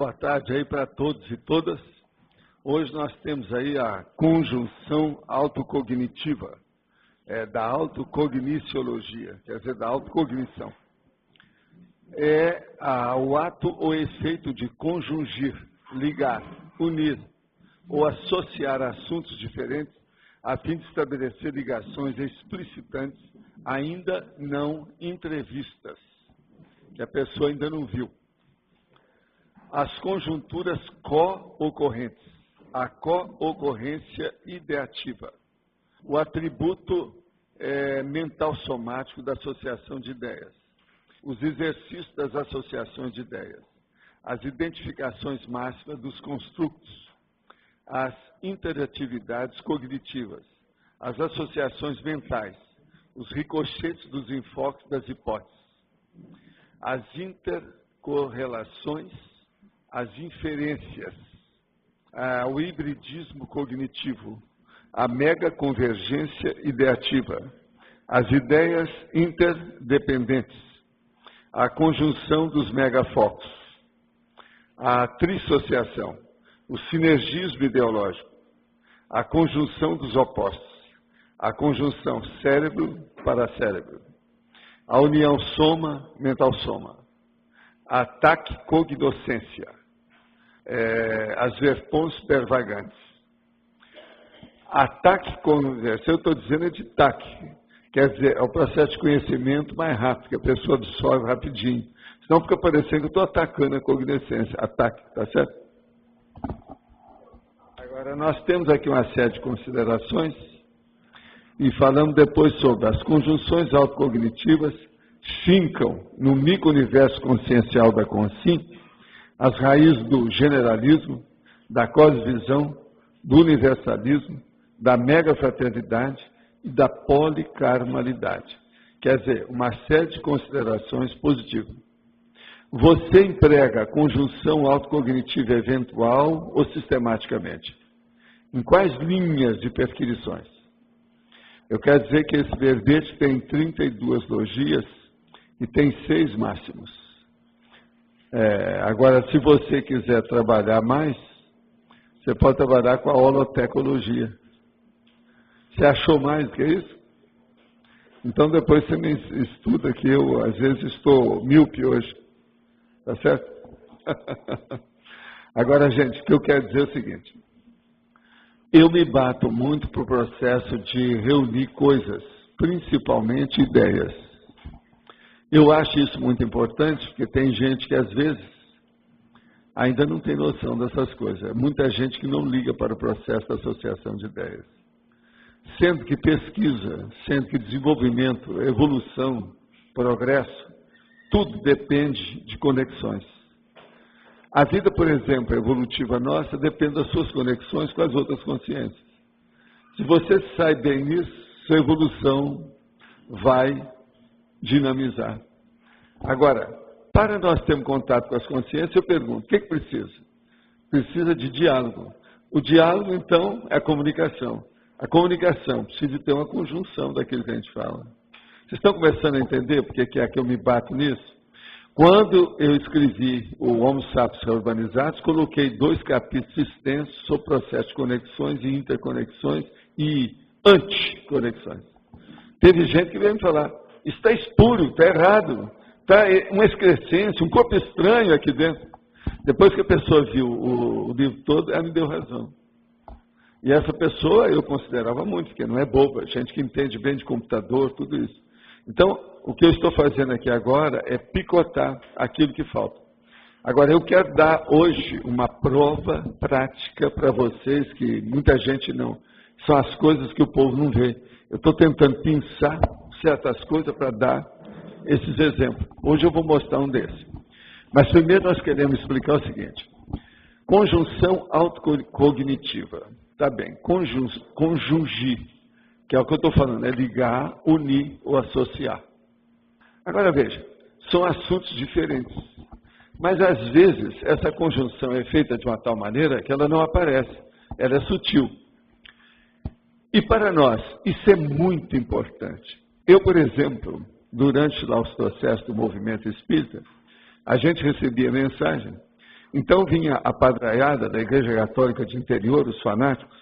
Boa tarde aí para todos e todas. Hoje nós temos aí a conjunção autocognitiva, da autocogniciologia, quer dizer, da autocognição. O ato ou efeito de conjungir, ligar, unir ou associar assuntos diferentes a fim de estabelecer ligações explicitantes ainda não entrevistas, que a pessoa ainda não viu. As conjunturas co-ocorrentes, a co-ocorrência ideativa, o atributo mental somático da associação de ideias, os exercícios das associações de ideias, as identificações máximas dos construtos, as interatividades cognitivas, as associações mentais, os ricochetes dos enfoques das hipóteses, as intercorrelações, as inferências, o hibridismo cognitivo, a megaconvergência ideativa, as ideias interdependentes, a conjunção dos megafocos, a trissociação, o sinergismo ideológico, a conjunção dos opostos, a conjunção cérebro para cérebro, a união soma-mental-soma, a taquicognoscência, as verpons pervagantes. A taquicognoscência, eu estou dizendo de taque, quer dizer, é o processo de conhecimento mais rápido, que a pessoa absorve rapidinho. Senão fica parecendo que eu estou atacando a cognoscência, ataque, tá certo? Agora, nós temos aqui uma série de considerações e falamos depois sobre as conjunções autocognitivas fincam no micro-universo consciencial da consciência as raízes do generalismo, da cosvisão, do universalismo, da megafraternidade e da policarmalidade. Quer dizer, uma série de considerações positivas. Você emprega a conjunção autocognitiva eventual ou sistematicamente? Em quais linhas de perquisições? Eu quero dizer que esse verbete tem 32 logias e tem 6 máximos. Agora, se você quiser trabalhar mais, você pode trabalhar com a holotecologia. Você achou mais do que isso? Então, depois você me estuda, que eu, às vezes, estou míope hoje. Tá certo? Agora, gente, o que eu quero dizer é o seguinte. Eu me bato muito para o processo de reunir coisas, principalmente ideias. Eu acho isso muito importante, porque tem gente que, às vezes, ainda não tem noção dessas coisas. Muita gente que não liga para o processo da associação de ideias. Sendo que pesquisa, sendo que desenvolvimento, evolução, progresso, tudo depende de conexões. A vida, por exemplo, evolutiva nossa, depende das suas conexões com as outras consciências. Se você sai bem nisso, sua evolução vai dinamizar. Agora, para nós termos contato com as consciências, eu pergunto, o que precisa? Precisa de diálogo. O diálogo, então, é a comunicação. A comunicação precisa ter uma conjunção daquilo que a gente fala. Vocês estão começando a entender porque que é que eu me bato nisso? Quando eu escrevi o Homo Sapiens Urbanizados, coloquei 2 capítulos extensos sobre processo de conexões e interconexões e anticonexões. Teve gente que veio me falar, isso está espúrio, está errado, está uma excrescência, um corpo estranho aqui dentro. Depois que a pessoa viu o livro todo, ela me deu razão. E essa pessoa eu considerava muito, porque não é boba, gente que entende bem de computador, tudo isso. Então, o que eu estou fazendo aqui agora é picotar aquilo que falta. Agora, eu quero dar hoje uma prova prática para vocês, que muita gente não. São as coisas que o povo não vê. Eu estou tentando pensar certas coisas para dar esses exemplos. Hoje eu vou mostrar um desses. Mas primeiro nós queremos explicar o seguinte. Conjunção autocognitiva. Tá bem, conjungir, que é o que eu estou falando, é ligar, unir ou associar. Agora veja, são assuntos diferentes. Mas às vezes essa conjunção é feita de uma tal maneira que ela não aparece, ela é sutil. E para nós, isso é muito importante. Eu, por exemplo, durante lá os processos do movimento espírita, a gente recebia mensagem Então vinha a padraiada da Igreja Católica de Interior, os fanáticos,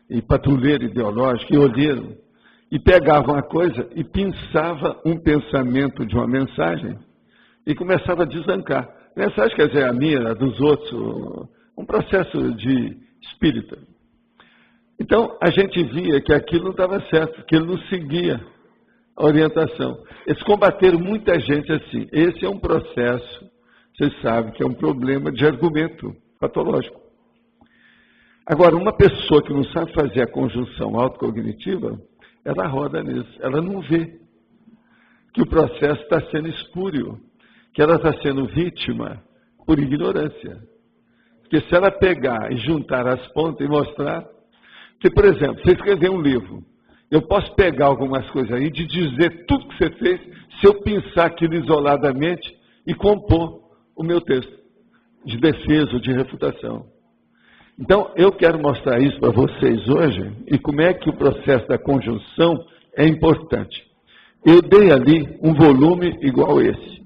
e patrulheiro ideológico, e olheiro, e pegavam a coisa e pensava um pensamento de uma mensagem e começava a desancar. Mensagem quer dizer a minha, a dos outros, um processo de espírita. Então, a gente via que aquilo não estava certo, que ele não seguia a orientação. Eles combateram muita gente assim. Esse é um processo, vocês sabem, que é um problema de argumento patológico. Agora, uma pessoa que não sabe fazer a conjunção autocognitiva, ela roda nisso, ela não vê que o processo está sendo espúrio, que ela está sendo vítima por ignorância. Porque se ela pegar e juntar as pontas e mostrar, que, por exemplo, você escrever um livro, eu posso pegar algumas coisas aí de dizer tudo que você fez, se eu pensar aquilo isoladamente e compor o meu texto de defesa ou de refutação. Então, eu quero mostrar isso para vocês hoje e como é que o processo da conjunção é importante. Eu dei ali um volume igual esse.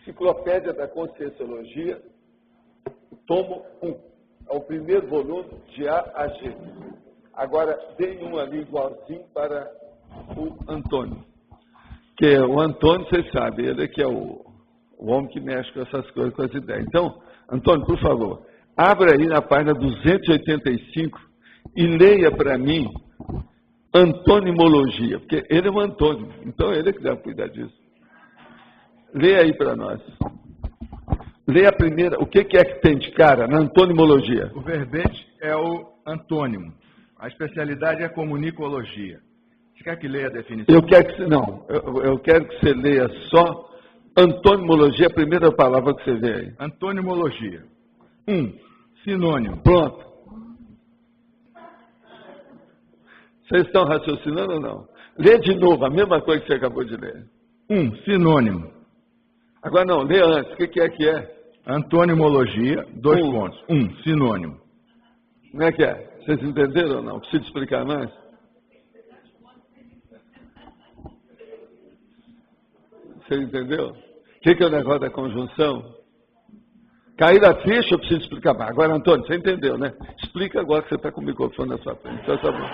Enciclopédia da Conscienciologia, tomo 1. É o primeiro volume de A a G. Agora, dei um ali igualzinho para o Antônio. Que o Antônio, vocês sabem, ele é que é o homem que mexe com essas coisas, com as ideias. Então, Antônio, por favor, abra aí na página 285 e leia para mim antonimologia, porque ele é um Antônio, então ele é que deve cuidar disso. Leia aí para nós. Leia a primeira, o que é que tem de cara na antonimologia? O verbete é o antônimo. A especialidade é a comunicologia. Você quer que leia a definição? Eu quero que você leia só antonimologia, a primeira palavra que você vê aí. Antonimologia. 1. Sinônimo. Pronto. Vocês estão raciocinando ou não? Lê de novo, a mesma coisa que você acabou de ler. 1. Sinônimo. Agora não, lê antes. O que é? Antonimologia, 2 pontos. 1. Sinônimo. Como é que é? Vocês entenderam ou não? Preciso explicar mais? Você entendeu? O que é o negócio da conjunção? Cair a ficha, eu preciso explicar mais. Agora, Antônio, você entendeu, né? Explica agora que você está com o microfone na sua frente. Então, tá bom.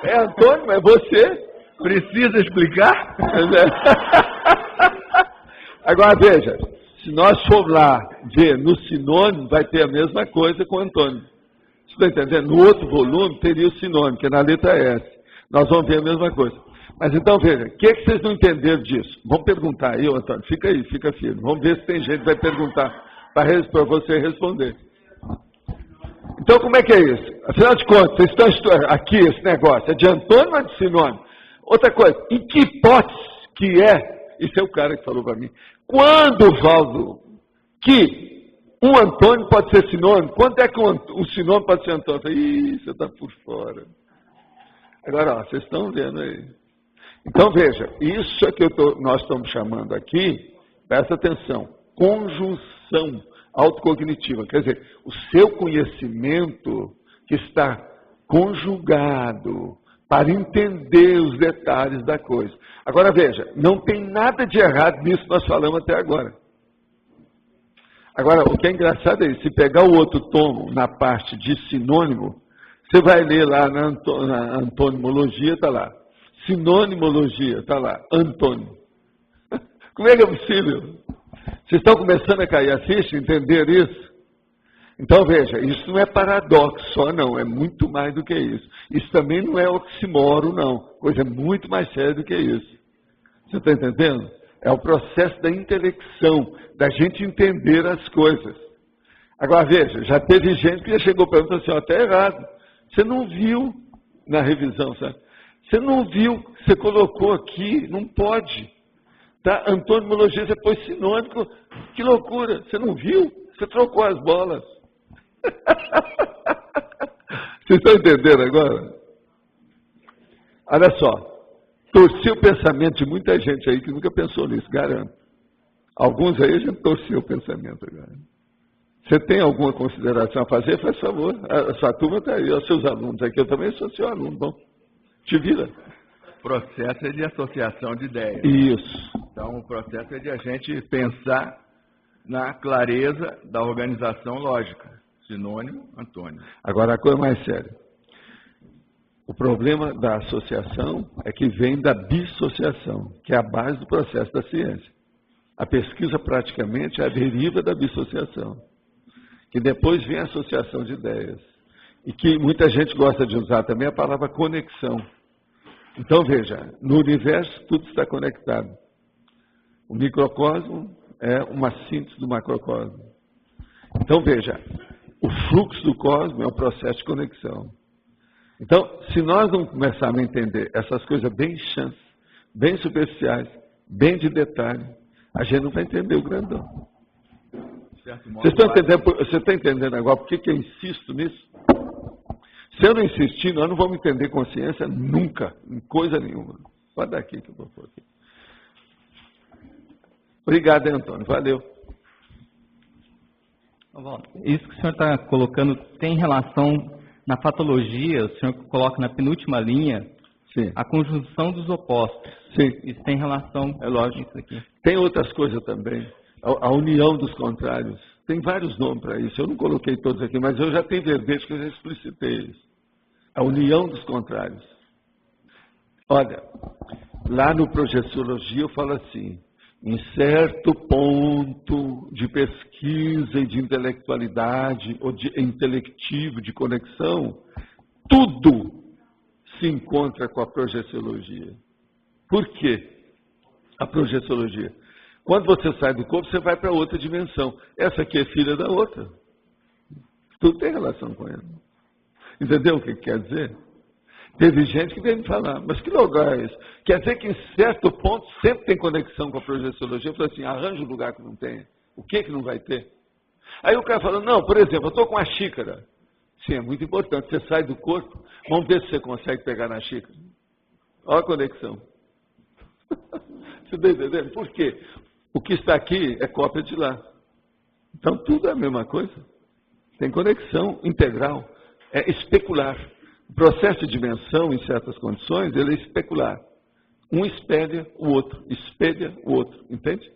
É Antônio, mas você precisa explicar? Agora, veja, se nós formos lá ver no sinônimo, vai ter a mesma coisa com Antônio. Você está entendendo? No outro volume teria o sinônimo, que é na letra S. Nós vamos ver a mesma coisa. Mas então, veja, o que vocês não entenderam disso? Vamos perguntar aí, Antônio, fica aí, fica firme. Vamos ver se tem gente que vai perguntar para você responder. Então, como é que é isso? Afinal de contas, vocês estão aqui, esse negócio, é de antônimo ou de sinônimo? Outra coisa, em que hipótese que é, isso é o cara que falou para mim, quando, Valdo, que um antônimo pode ser sinônimo? Quando é que um sinônimo pode ser antônimo? Eu falei, ih, você está por fora. Agora, ó, vocês estão vendo aí. Então, veja, isso é que nós estamos chamando aqui, presta atenção, conjunção autocognitiva. Quer dizer, o seu conhecimento que está conjugado para entender os detalhes da coisa. Agora, veja, não tem nada de errado nisso que nós falamos até agora. Agora, o que é engraçado é isso, se pegar o outro tomo na parte de sinônimo, você vai ler lá na antonimologia, está lá. Sinonimologia, está lá, antônimo. Como é que é possível? Vocês estão começando a cair a ficha, entender isso? Então veja, isso não é paradoxo só não, é muito mais do que isso. Isso também não é oxímoro não, coisa muito mais séria do que isso. Você está entendendo? É o processo da intelecção, da gente entender as coisas. Agora veja, já teve gente que já chegou para mim e falou assim, ó, está errado. Você não viu na revisão, sabe? Você não viu, você colocou aqui, não pode. Tá? Antonimologia, você pôs sinônimo, que loucura, você não viu? Você trocou as bolas. Vocês estão entendendo agora? Olha só, torci o pensamento de muita gente aí que nunca pensou nisso, garanto. Alguns aí a gente torceu o pensamento agora. Você tem alguma consideração a fazer? Faz favor, a sua turma está aí, os seus alunos aqui, eu também sou seu aluno, bom. Te vira. O processo é de associação de ideias. Isso. Então, o processo é de a gente pensar na clareza da organização lógica. Sinônimo, antônimo. Agora, a coisa mais séria. O problema da associação é que vem da dissociação, que é a base do processo da ciência. A pesquisa praticamente é a deriva da dissociação, que depois vem a associação de ideias. E que muita gente gosta de usar também a palavra conexão. Então, veja, no universo tudo está conectado. O microcosmo é uma síntese do macrocosmo. Então, veja, o fluxo do cosmos é um processo de conexão. Então, se nós não começarmos a entender essas coisas bem chãs, bem superficiais, bem de detalhe, a gente não vai entender o grandão. Você está entendendo agora por que eu insisto nisso? Se eu não insistir, nós não vamos entender consciência nunca, em coisa nenhuma. Pode dar aqui que eu vou pôr aqui. Obrigado, Antônio. Valeu. Isso que o senhor está colocando tem relação na patologia, o senhor coloca na penúltima linha, sim, a conjunção dos opostos. Sim. Isso tem relação, é lógico. Com isso aqui. Tem outras coisas também. A união dos contrários. Tem vários nomes para isso. Eu não coloquei todos aqui, mas eu já tenho verbete que eu já explicitei isso. A união dos contrários. Olha, lá no Projeciologia eu falo assim, em certo ponto de pesquisa e de intelectualidade, ou de intelectivo, de conexão, tudo se encontra com a projeciologia. Por quê? A projeciologia. Quando você sai do corpo, você vai para outra dimensão. Essa aqui é filha da outra. Tudo tem relação com ela. Entendeu o que quer dizer? Teve gente que veio me falar, mas que lugar é esse? Quer dizer que em certo ponto sempre tem conexão com a projeciologia. Eu falei assim, arranja um lugar que não tem. O que não vai ter? Aí o cara falou, não, por exemplo, eu estou com a xícara. Sim, é muito importante. Você sai do corpo, vamos ver se você consegue pegar na xícara. Olha a conexão. Você está entendendo? Por quê? O que está aqui é cópia de lá. Então tudo é a mesma coisa. Tem conexão integral. É especular. O processo de dimensão, em certas condições, ele é especular. Um espelha o outro, entende?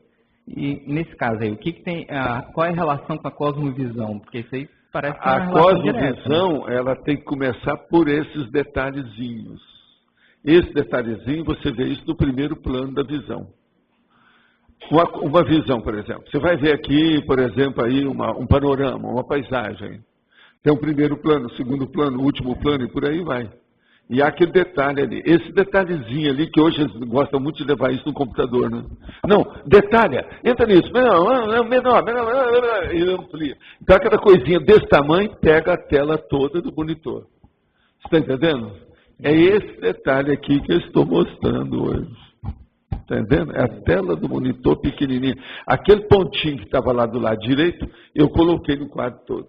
E nesse caso aí, o que tem, qual é a relação com a cosmovisão? Porque isso aí parece que é uma A relação direta, cosmovisão, né? Ela tem que começar por esses detalhezinhos. Esse detalhezinho, você vê isso no primeiro plano da visão. Uma visão, por exemplo. Você vai ver aqui, por exemplo, aí um panorama, uma paisagem. Tem um primeiro plano, segundo plano, último plano e por aí vai. E há aquele detalhe ali. Esse detalhezinho ali, que hoje eles gostam muito de levar isso no computador, né? Não, detalha, entra nisso, menor, e amplia. Então aquela coisinha desse tamanho pega a tela toda do monitor. Você está entendendo? É esse detalhe aqui que eu estou mostrando hoje. Está entendendo? É a tela do monitor pequenininha. Aquele pontinho que estava lá do lado direito, eu coloquei no quadro todo.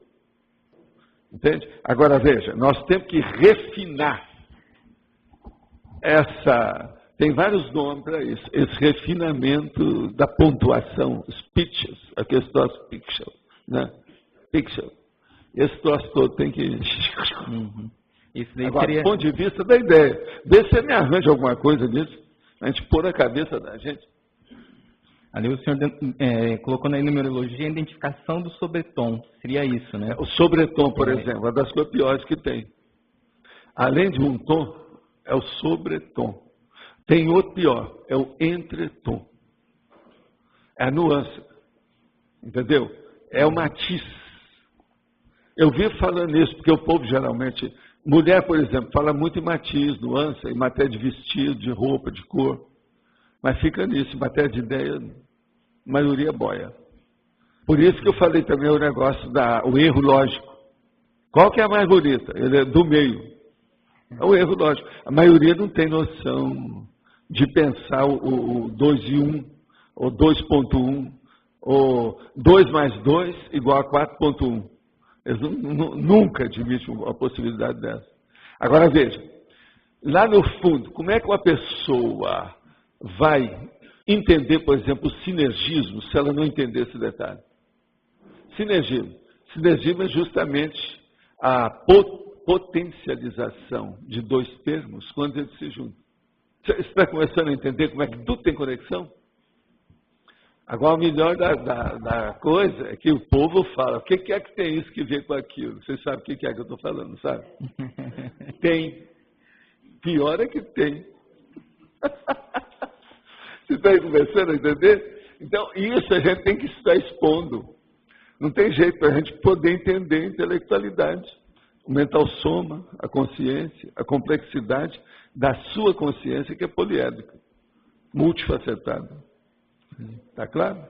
Entende? Agora veja, nós temos que refinar tem vários nomes para isso, esse refinamento da pontuação, os pitches, aqueles troços pixel, né? Pixel. Esse troço todo tem que... Isso daí agora, seria... do ponto de vista da ideia, vê se você me arranja alguma coisa nisso, a gente pôr na cabeça da gente. Ali o senhor colocou na numerologia a identificação do sobretom. Seria isso, né? O sobretom, por exemplo, é uma das coisas piores que tem. Além de um tom, é o sobretom. Tem outro pior, é o entretom. É a nuance. Entendeu? É o matiz. Eu vivo falando isso, porque o povo geralmente... Mulher, por exemplo, fala muito em matiz, nuance, em matéria de vestido, de roupa, de cor. Mas fica nisso, em matéria de ideia, a maioria boia. Por isso que eu falei também o negócio o erro lógico. Qual que é a mais bonita? Ele é do meio. É o erro lógico. A maioria não tem noção de pensar o 2 e 1, ou 2.1, ou 2 mais 2 igual a 4.1. Eles nunca admitem a possibilidade dessa. Agora veja, lá no fundo, como é que uma pessoa vai entender, por exemplo, o sinergismo, se ela não entender esse detalhe? Sinergismo. Sinergismo é justamente a potencialização de dois termos quando eles se juntam. Você está começando a entender como é que tudo tem conexão? Agora, o melhor da coisa é que o povo fala, o que é que tem isso que ver com aquilo? Vocês sabem o que é que eu estou falando, sabe? Tem. Pior é que tem. Você está aí começando a entender? Então, isso a gente tem que estar expondo. Não tem jeito para a gente poder entender a intelectualidade. O mental soma, a consciência, a complexidade da sua consciência, que é poliédrica, multifacetada. Está claro?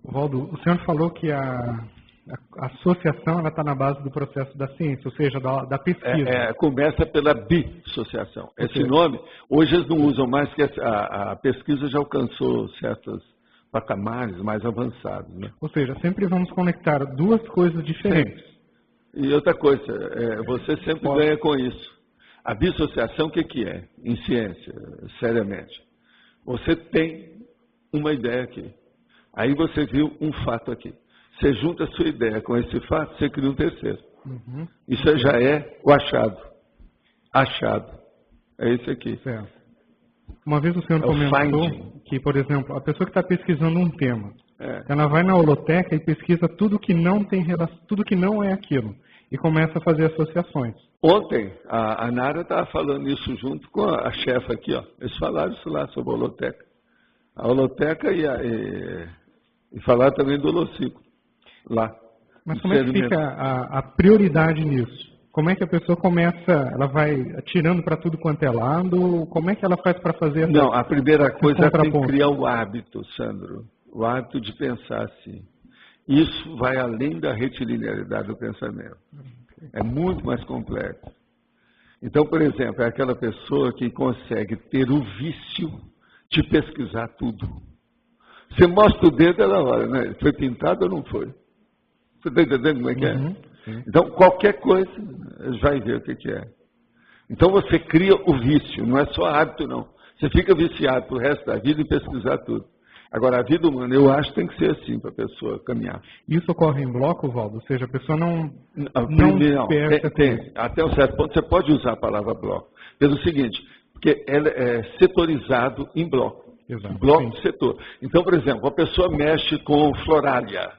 Valdo, o senhor falou que a associação está na base do processo da ciência, ou seja, da pesquisa. Começa pela bissociação. Esse nome, hoje eles não usam mais, porque a pesquisa já alcançou certos patamares mais avançados. Né? Ou seja, sempre vamos conectar duas coisas diferentes. Sim. E outra coisa, você sempre ganha com isso. A dissociação, o que é? Em ciência, seriamente. Você tem uma ideia aqui. Aí você viu um fato aqui. Você junta a sua ideia com esse fato, você cria um terceiro. Uhum. Isso já é o achado. Achado. É esse aqui. Certo. Uma vez o senhor comentou que, por exemplo, a pessoa que está pesquisando um tema, ela vai na holoteca e pesquisa tudo que não tem relação, tudo que não é aquilo, e começa a fazer associações. Ontem, a Nara estava falando isso junto com a chefa aqui, ó. Eles falaram isso lá sobre a holoteca. A holoteca e falaram também do holociclo, lá. Mas como é que fica a prioridade nisso? Como é que a pessoa começa, ela vai atirando para tudo quanto é lado? Como é que ela faz para fazer essa? Não, a primeira coisa é tem que criar o hábito, Sandro. O hábito de pensar assim. Isso vai além da retilinearidade do pensamento. É muito mais complexo. Então, por exemplo, é aquela pessoa que consegue ter o vício de pesquisar tudo. Você mostra o dedo, ela olha, né? Foi pintado ou não foi? Você está entendendo como é que é? Então, qualquer coisa, vai ver o que é. Então, você cria o vício, não é só hábito, não. Você fica viciado para o resto da vida em pesquisar tudo. Agora, a vida humana, eu acho que tem que ser assim para a pessoa caminhar. Isso ocorre em bloco, Valdo? Ou seja, a pessoa não tem. Até um certo ponto, você pode usar a palavra bloco. Pelo seguinte, porque ela é setorizado em bloco. Exato, bloco de setor. Então, por exemplo, a pessoa mexe com florália.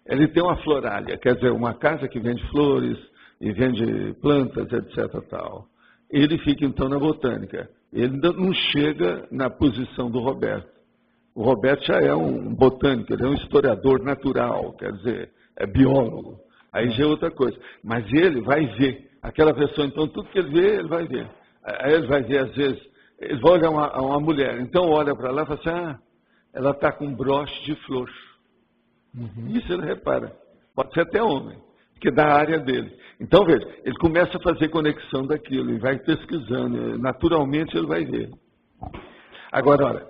Ele tem uma florália, quer dizer, uma casa que vende flores e vende plantas, etc. Tal. Ele fica, então, na botânica. Ele ainda não chega na posição do Roberto. O Roberto já é um botânico, ele é um historiador natural, quer dizer, é biólogo. Aí já é outra coisa. Mas ele vai ver. Aquela pessoa, então, tudo que ele vê, ele vai ver. Aí ele vai ver, às vezes, ele vai olhar uma mulher. Então, olha para lá e fala assim, ela está com um broche de flor. Isso ele repara. Pode ser até homem, porque é da área dele. Então, veja, ele começa a fazer conexão daquilo, e vai pesquisando. Naturalmente, ele vai ver. Agora, olha,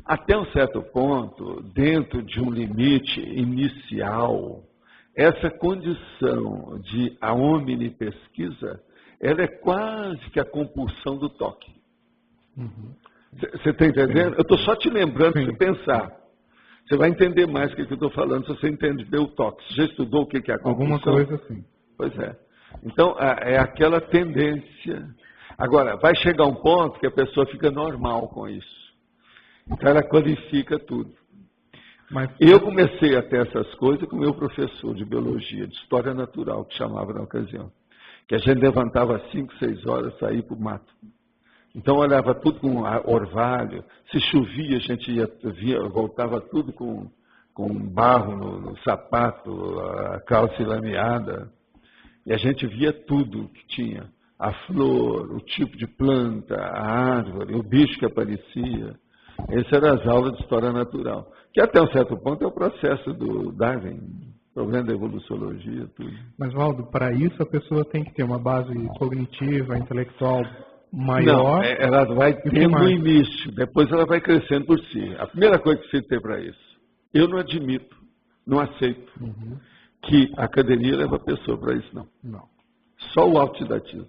até um certo ponto, dentro de um limite inicial, essa condição de a omnipesquisa, ela é quase que a compulsão do toque. Você está entendendo? Eu estou só te lembrando para você pensar. Você vai entender mais o que eu estou falando se você entender o toque. Você já estudou o que é a compulsão? Alguma coisa assim. Pois é. Então, é aquela tendência. Agora, vai chegar um ponto que a pessoa fica normal com isso. Então, ela qualifica tudo. Mas eu comecei a ter essas coisas com o meu professor de biologia, de história natural, que chamava na ocasião. Que a gente levantava às 5, 6 horas e saía para o mato. Então, olhava tudo com orvalho. Se chovia, a gente voltava tudo com barro no sapato, a calça lameada. E a gente via tudo que tinha. A flor, o tipo de planta, a árvore, o bicho que aparecia. Essas eram as aulas de história natural. Que até um certo ponto é o processo do Darwin, problema da evoluciologia, tudo. Mas, Valdo, para isso a pessoa tem que ter uma base cognitiva, intelectual maior. Não, ela vai tendo no início, depois ela vai crescendo por si. A primeira coisa que você tem para isso, eu não admito, não aceito que a academia leva a pessoa para isso, não. Só o autodidatismo.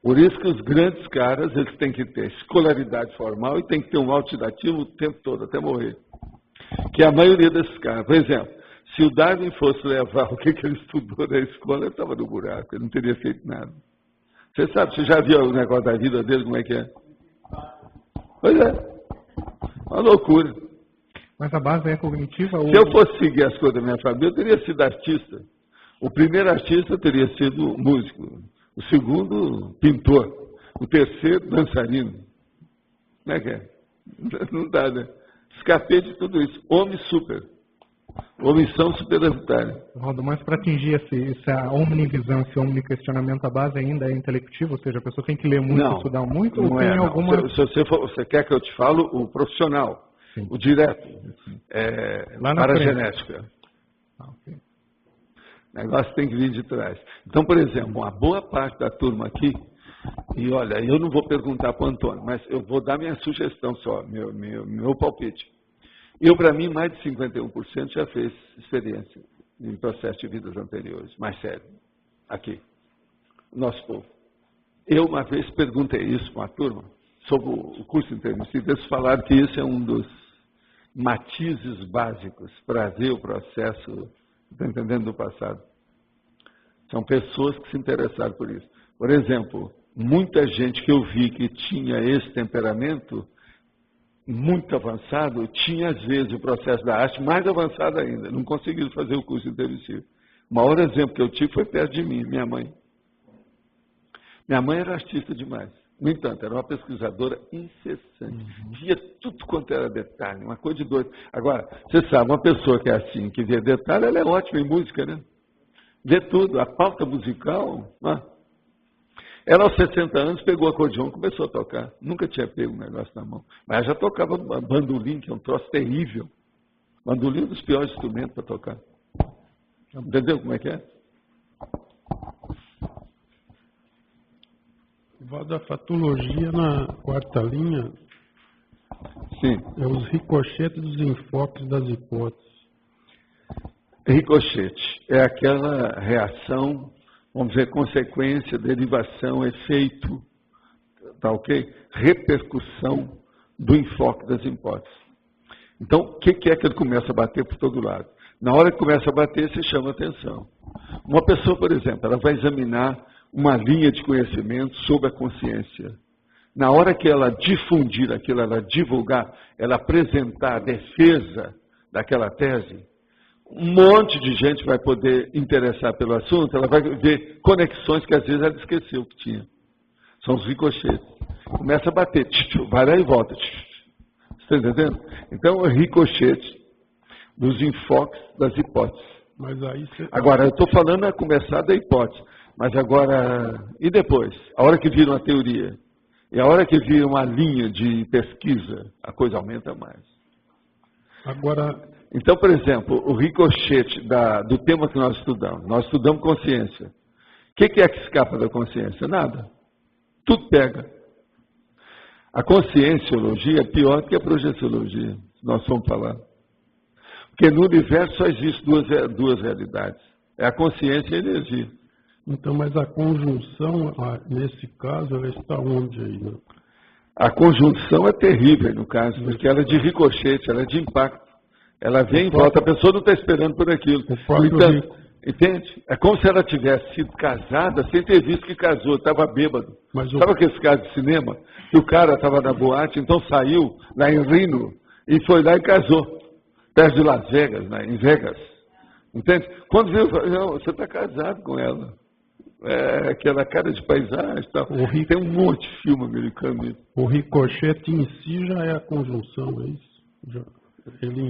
Por isso que os grandes caras, eles têm que ter escolaridade formal e têm que ter um autodidatismo o tempo todo, até morrer. Que a maioria desses caras, por exemplo, se o Darwin fosse levar o que ele estudou na escola, ele estava no buraco, ele não teria feito nada. Você sabe, você já viu o negócio da vida dele, como é que é? Pois é. Uma loucura. Mas a base é cognitiva? Se eu fosse seguir as coisas da minha família, eu teria sido artista. O primeiro artista teria sido músico. O segundo, pintor. O terceiro, dançarino. Como é que é? Não dá, né? Escapei de tudo isso. Homem super. Omissão superavitária. Rodo, mas para atingir essa omnivisão, esse omniquestionamento, a base ainda é intelectiva? Ou seja, a pessoa tem que ler muito, estudar muito? Não ou tem alguma... Se você quer que eu te fale o profissional, sim, o direto, para a genética. Okay. O negócio tem que vir de trás. Então, por exemplo, uma boa parte da turma aqui, e olha, eu não vou perguntar para o Antônio, mas eu vou dar minha sugestão só, meu palpite. Para mim, mais de 51% já fez experiência em processo de vidas anteriores, mais sério, aqui, o nosso povo. Eu, uma vez, perguntei isso para uma turma, sobre o curso intermissivo, eles falaram que isso é um dos matizes básicos para ver o processo, está entendendo, do passado. São pessoas que se interessaram por isso. Por exemplo, muita gente que eu vi que tinha esse temperamento muito avançado, tinha às vezes o processo da arte mais avançado ainda, não conseguiram fazer o curso intermissivo. O maior exemplo que eu tive foi perto de mim, minha mãe. Minha mãe era artista demais. No entanto, era uma pesquisadora incessante. Via tudo quanto era detalhe, uma coisa de doido. Agora, você sabe, uma pessoa que é assim, que vê detalhe, ela é ótima em música, né? Vê tudo, a pauta musical. Ela, aos 60 anos, pegou o acordeão e começou a tocar. Nunca tinha pego um negócio na mão. Mas ela já tocava bandolim, que é um troço terrível. Bandolim é um dos piores instrumentos para tocar. Entendeu como é que é? Da fatologia na quarta linha, sim, é os ricochetes dos enfoques das hipóteses. Ricochete é aquela reação, vamos dizer, consequência, derivação, efeito, tá ok? Repercussão do enfoque das hipóteses. Então, o que é que ele começa a bater por todo lado? Na hora que começa a bater, você chama atenção. Uma pessoa, por exemplo, ela vai examinar uma linha de conhecimento sobre a consciência. Na hora que ela difundir aquilo, ela divulgar, ela apresentar a defesa daquela tese, um monte de gente vai poder interessar pelo assunto, ela vai ver conexões que às vezes ela esqueceu que tinha. São os ricochetes. Começa a bater, vai lá e volta. Você está entendendo? Então, é ricochete dos enfoques das hipóteses. Mas aí você... Agora, eu estou falando a começar da hipótese. Mas agora, e depois? A hora que vira uma teoria, e a hora que vira uma linha de pesquisa, a coisa aumenta mais. Agora... Então, por exemplo, o ricochete do tema que nós estudamos consciência. O que é que escapa da consciência? Nada. Tudo pega. A conscienciologia é pior do que a projeciologia, nós vamos falar. Porque no universo só existem duas realidades. É a consciência e a energia. Então, mas a conjunção, nesse caso, ela está onde aí? Né? A conjunção é terrível, no caso, porque ela é de ricochete, ela é de impacto. Ela vem e volta, a pessoa não está esperando por aquilo. Então, entende? É como se ela tivesse sido casada sem ter visto que casou, estava bêbado. Sabe aqueles casos de cinema? Que o cara estava na boate, então saiu lá em Reno e foi lá e casou. Perto de Las Vegas, né? Em Vegas. Entende? Quando viu, não, você está casado com ela. É aquela cara de paisagem e tal. Tem um monte de filme americano. O ricochete em si já é a conjunção, é isso?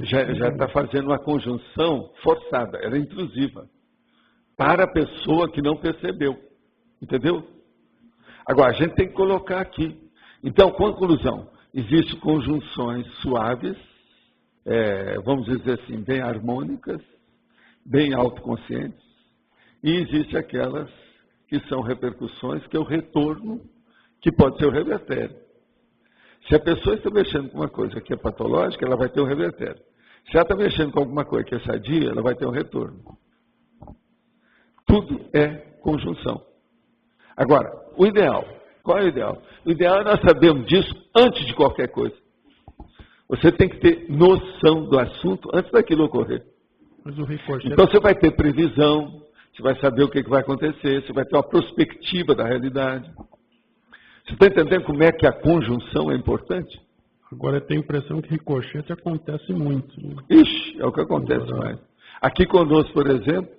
Já está fazendo uma conjunção forçada, ela é intrusiva. Para a pessoa que não percebeu. Entendeu? Agora, a gente tem que colocar aqui. Então, conclusão. Existem conjunções suaves, vamos dizer assim, bem harmônicas, bem autoconscientes, e existem aquelas que são repercussões, que é o retorno, que pode ser o revertério. Se a pessoa está mexendo com uma coisa que é patológica, ela vai ter um revertério. Se ela está mexendo com alguma coisa que é sadia, ela vai ter um retorno. Tudo é conjunção. Agora, o ideal. Qual é o ideal? O ideal é nós sabermos disso antes de qualquer coisa. Você tem que ter noção do assunto antes daquilo ocorrer. Mas o ricochete... Então você vai ter previsão, você vai saber o que vai acontecer, você vai ter uma perspectiva da realidade. Você está entendendo como é que a conjunção é importante? Agora, eu tenho a impressão que ricochete acontece muito. Né? Ixi, é o que acontece mais. Aqui conosco, por exemplo,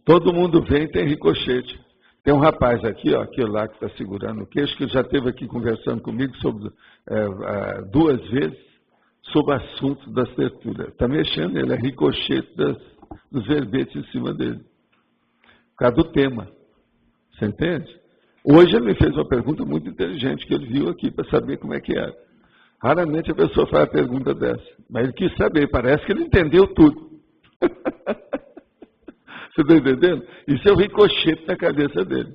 todo mundo vem e tem ricochete. Tem um rapaz aqui, ó, aquele lá que está segurando o queixo, que já esteve aqui conversando comigo sobre 2 vezes sobre o assunto das terturas. Está mexendo, ele é ricochete dos verbetes em cima dele. Por causa do tema. Você entende? Hoje ele me fez uma pergunta muito inteligente, que ele viu aqui para saber como é que era. Raramente a pessoa faz a pergunta dessa. Mas ele quis saber, parece que ele entendeu tudo. Você está entendendo? Isso é o ricochete na cabeça dele.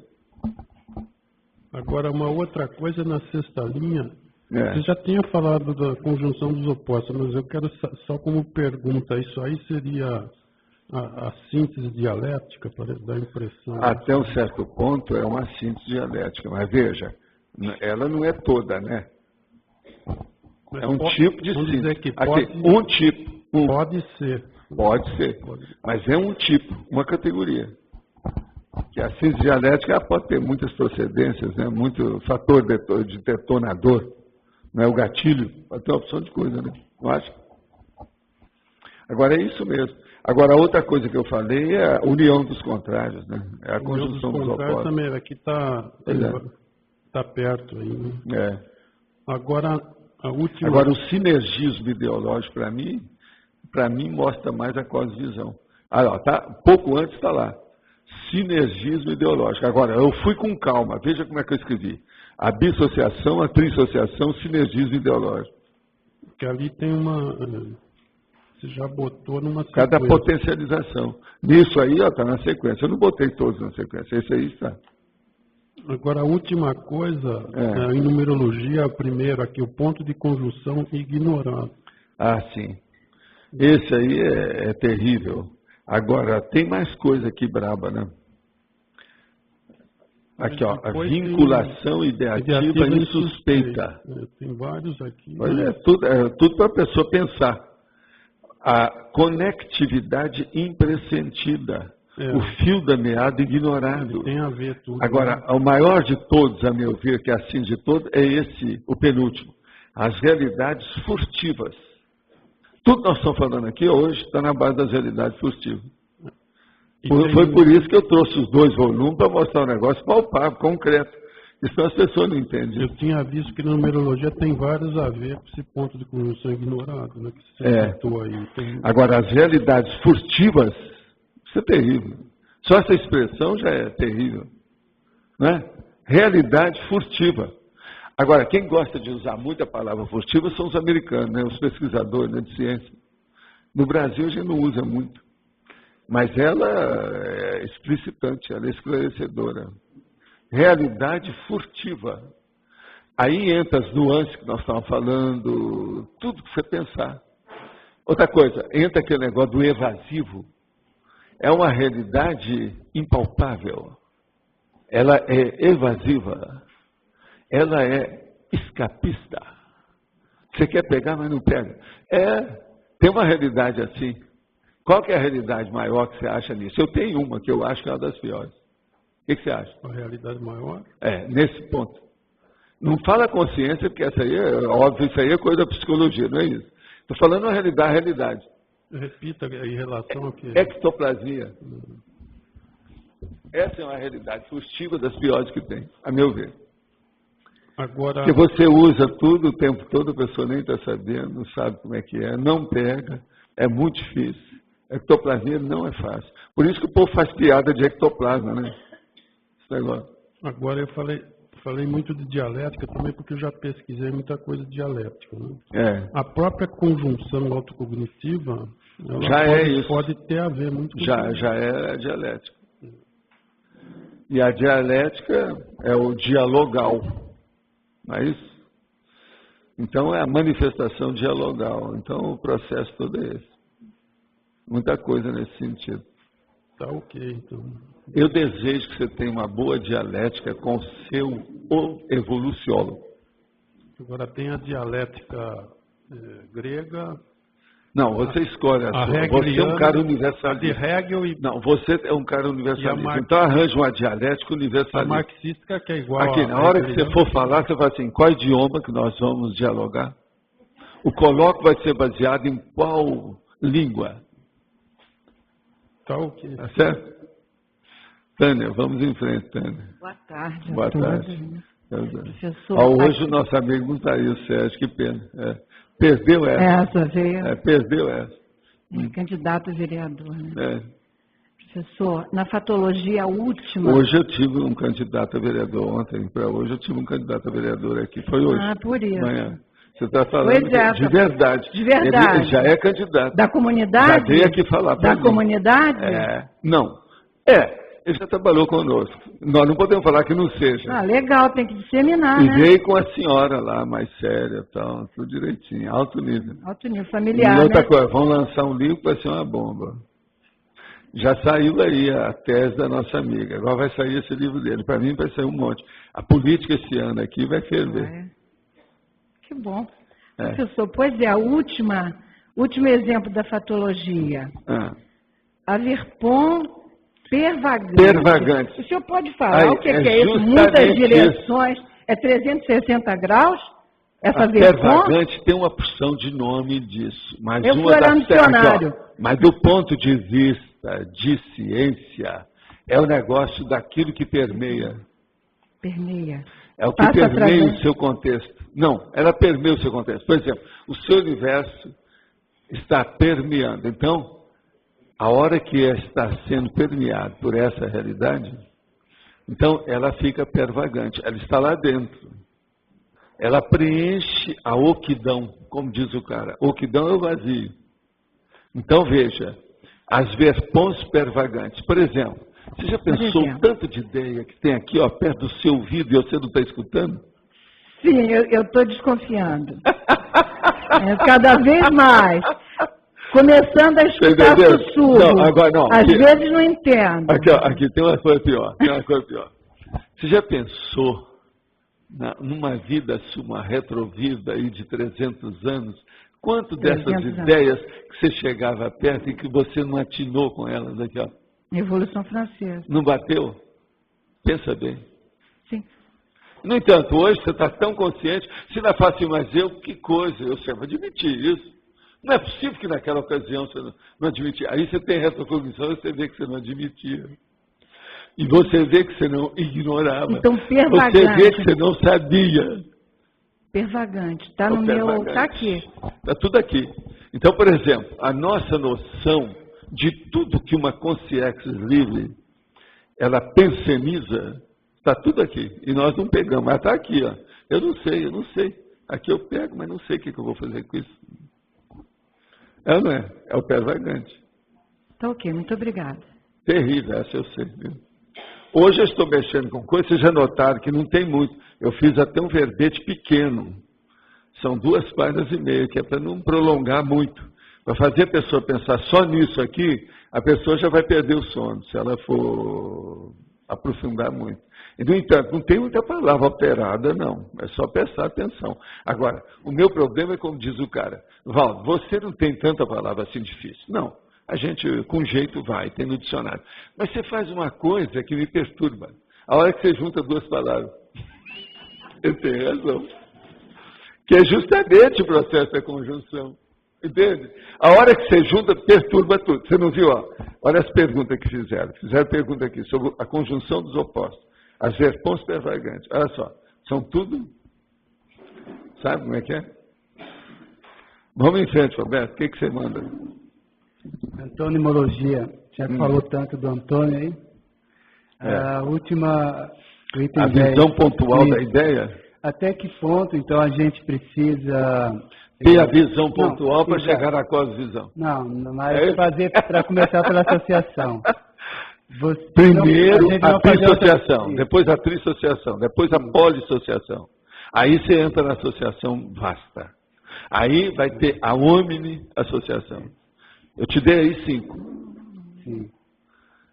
Agora, uma outra coisa na sexta linha. Você já tinha falado da conjunção dos opostos, mas eu quero só como pergunta, isso aí seria a síntese dialética, para dar impressão? Até um certo ponto é uma síntese dialética, mas veja, ela não é toda, né? É um tipo de síntese. Que pode, aqui, um tipo. Pode ser. Pode ser, mas é um tipo, uma categoria. Que a síntese dialética ela pode ter muitas procedências, né? Muito fator de detonador, não é o gatilho, pode ter uma opção de coisa, né? Não acha? Agora é isso mesmo. Agora, outra coisa que eu falei é a união dos contrários, né? É a conjunção dos opostos. Também, aqui está perto aí, né? Agora, a última... Agora, o sinergismo ideológico, para mim mostra mais a cosvisão. Pouco antes está lá. Sinergismo ideológico. Agora, eu fui com calma. Veja como é que eu escrevi. A bissociação, a trissociação, sinergismo ideológico. Que ali tem uma... Você já botou numa sequência. Cada potencialização. Nisso aí, está na sequência. Eu não botei todos na sequência. Esse aí está. Agora, a última coisa, em numerologia, a primeira aqui, o ponto de conjunção ignorado. Ah, sim. Esse aí é terrível. Agora, tem mais coisa aqui braba, né? Aqui, ó, a vinculação ideativa e suspeita. Tem vários aqui. Mas é tudo para a pessoa pensar. A conectividade impressentida. O fio da meada ignorado. Tem a ver tudo. Agora, o maior de todos, a meu ver, que é assim de todos, é esse, o penúltimo. As realidades furtivas. Tudo que nós estamos falando aqui hoje está na base das realidades furtivas. Foi por isso que eu trouxe os 2 volumes para mostrar um negócio palpável, concreto. Isso as pessoas não entendem. Eu tinha visto que na numerologia tem vários a ver com esse ponto de conjunção ignorado, né? Que você citou aí. Agora, as realidades furtivas, isso é terrível. Só essa expressão já é terrível. Né? Realidade furtiva. Agora, quem gosta de usar muito a palavra furtiva são os americanos, né? Os pesquisadores, né, de ciência. No Brasil a gente não usa muito. Mas ela é explicitante, ela é esclarecedora. Realidade furtiva. Aí entra as nuances que nós estávamos falando, tudo que você pensar. Outra coisa, entra aquele negócio do evasivo. É uma realidade impalpável. Ela é evasiva. Ela é escapista. Você quer pegar, mas não pega. Tem uma realidade assim. Qual que é a realidade maior que você acha nisso? Eu tenho uma que eu acho que é uma das piores. O que você acha? A realidade maior? Nesse ponto. Não fala consciência, porque essa aí é óbvio, isso aí é coisa da psicologia, não é isso? Estou falando a realidade. Repita em relação ao que... Ectoplasmia. Essa é uma realidade furtiva das piores que tem, a meu ver. Agora... Porque você usa tudo o tempo todo, a pessoa nem está sabendo, não sabe como é que é, não pega, é muito difícil. Ectoplasmia não é fácil. Por isso que o povo faz piada de ectoplasma, né? Esse negócio. Agora eu falei muito de dialética também, porque eu já pesquisei muita coisa de dialética. Né? A própria conjunção autocognitiva, ela pode ter a ver muito com já é a dialética. E a dialética é o dialogal. Não é isso? Então é a manifestação dialogal. Então o processo todo é esse. Muita coisa nesse sentido. Tá ok, então. Eu desejo que você tenha uma boa dialética com o seu evoluciólogo. Agora tem a dialética grega. Não, você escolhe a sua. Você é um cara universalista. Não, você é um cara universalista. Então arranja uma dialética universalista. A marxista que é igual aqui, na hora que você for falar, você fala assim, qual idioma que nós vamos dialogar? O colóquio vai ser baseado em qual língua? Tá certo? Tânia, vamos em frente, Tânia. Boa tarde. Boa tarde. Hoje o nosso amigo não está aí, o Sérgio, que pena. Perdeu essa. Veio. Perdeu essa. Candidato a vereador, né? Professor, na fatologia última... Hoje eu tive um candidato a vereador, ontem para hoje eu tive um candidato a vereador aqui, foi hoje. Por isso. Amanhã. Você está falando de verdade. De verdade. Ele já é candidato. Da comunidade? Já veio aqui falar para Da comunidade? Não. Ele já trabalhou conosco. Nós não podemos falar que não seja. Legal, tem que disseminar, né? E veio com a senhora lá, mais séria, tal, tudo direitinho, alto nível. Alto nível, familiar, E outra coisa, vão lançar um livro que vai ser uma bomba. Já saiu aí a tese da nossa amiga, agora vai sair esse livro dele. Para mim vai sair um monte. A política esse ano aqui vai ferver. Que bom. Professor, pois último exemplo da fatologia. A Verpon pervagante. O senhor pode falar o que é isso? Muitas direções. É 360 graus? Essa pervagante tem uma porção de nome disso. Mas eu fui olhar no dicionário. Mas do ponto de vista de ciência, é o negócio daquilo que permeia. Permeia. É o que permeia o seu contexto. Não, ela permeia o seu contexto. Por exemplo, o seu universo está permeando. Então, a hora que está sendo permeado por essa realidade, então ela fica pervagante, ela está lá dentro. Ela preenche a oquidão, como diz o cara. Oquidão é o vazio. Então veja, as verpons pervagantes. Por exemplo, você já pensou o tanto de ideia que tem aqui, perto do seu ouvido e você não está escutando? Sim, eu estou desconfiando. Cada vez mais. Começando a escutar sussurro. Às vezes não entendo. Aqui tem uma coisa pior. Você já pensou numa vida sua, uma retrovida aí de 300 anos, quanto dessas ideias que você chegava perto e que você não atinou com elas aqui, Revolução Francesa. Não bateu? Pensa bem. Sim. No entanto, hoje você está tão consciente, se não é fácil, mas que coisa, eu sempre admiti isso. Não é possível que naquela ocasião você não admitia. Aí você tem retrocognição e você vê que você não admitia. E você vê que você não ignorava. Então, pervagante. Você vê que você não sabia. Pervagante. Está no meu... Está aqui. Está tudo aqui. Então, por exemplo, a nossa noção de tudo que uma consciência livre, ela penseniza, está tudo aqui. E nós não pegamos. Mas está aqui, Eu não sei. Aqui eu pego, mas não sei o que eu vou fazer com isso. É, não é? É o pervagante. Tá ok, muito obrigada. Terrível, essa eu sei. Viu? Hoje eu estou mexendo com coisas, vocês já notaram que não tem muito. Eu fiz até um verbete pequeno. São 2 páginas e meia, que é para não prolongar muito. Para fazer a pessoa pensar só nisso aqui, a pessoa já vai perder o sono, se ela for aprofundar muito. E, no entanto, não tem muita palavra alterada, não. É só prestar atenção. Agora, o meu problema é como diz o cara, Valdo, você não tem tanta palavra assim difícil. Não, a gente com jeito vai, tem no dicionário. Mas você faz uma coisa que me perturba. A hora que você junta 2 palavras. Você tem razão. Que é justamente o processo da conjunção. Entende? A hora que você junta, perturba tudo. Você não viu? Olha as perguntas que fizeram. Fizeram pergunta aqui sobre a conjunção dos opostos. As verpons pervagantes. Olha só, são tudo... Sabe como é que é? Vamos em frente, Roberto. O que você manda? Antonimologia. Já falou tanto do Antônio aí. A última... A visão pontual da ideia? Até que ponto, então, a gente precisa... Ter a visão pontual para chegar à cosvisão. Não, mas fazer para começar pela associação. Primeiro a dissociação, depois a trissociação, depois a polissociação. Aí você entra na associação vasta. Aí vai ter a omni-associação. Eu te dei aí 5. Sim.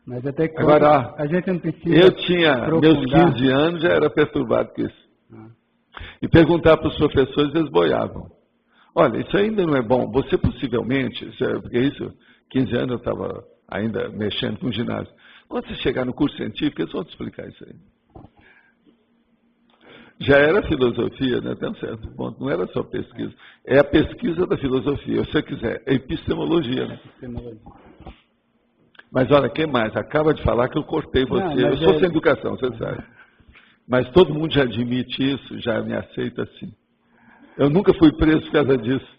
Mas até que agora, a gente não precisa. Eu tinha, meus 15 anos, já era perturbado com isso. E perguntar para os professores, eles boiavam. Olha, isso ainda não é bom. Você possivelmente, porque isso, 15 anos eu estava ainda mexendo com ginásio. Quando você chegar no curso científico, eles vão te explicar isso aí. Já era filosofia, né, até um certo ponto, não era só pesquisa. É a pesquisa da filosofia, se você quiser, é epistemologia. Né? Mas olha, quem mais? Acaba de falar que eu cortei você. Não, eu sou sem educação, você sabe. Mas todo mundo já admite isso, já me aceita assim. Eu nunca fui preso por causa disso.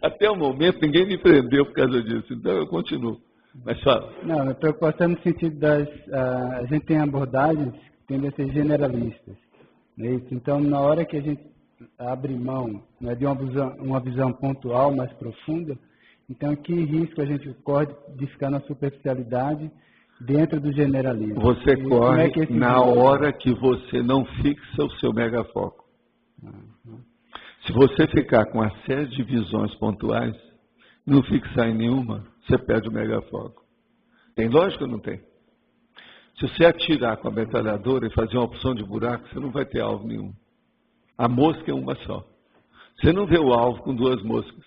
Até o momento, ninguém me prendeu por causa disso, então eu continuo. Mas fala. Não, a preocupação no sentido das... a gente tem abordagens que tendem a ser generalistas. Né? Então, na hora que a gente abre mão, né, de uma visão pontual, mais profunda, então que risco a gente corre de ficar na superficialidade dentro do generalismo? Você corre na hora que você não fixa o seu megafoco. Se você ficar com uma série de visões pontuais, não fixar em nenhuma, você perde o megafoco. Tem lógica ou não tem? Se você atirar com a metralhadora e fazer uma opção de buraco, você não vai ter alvo nenhum. A mosca é uma só. Você não vê o alvo com duas moscas.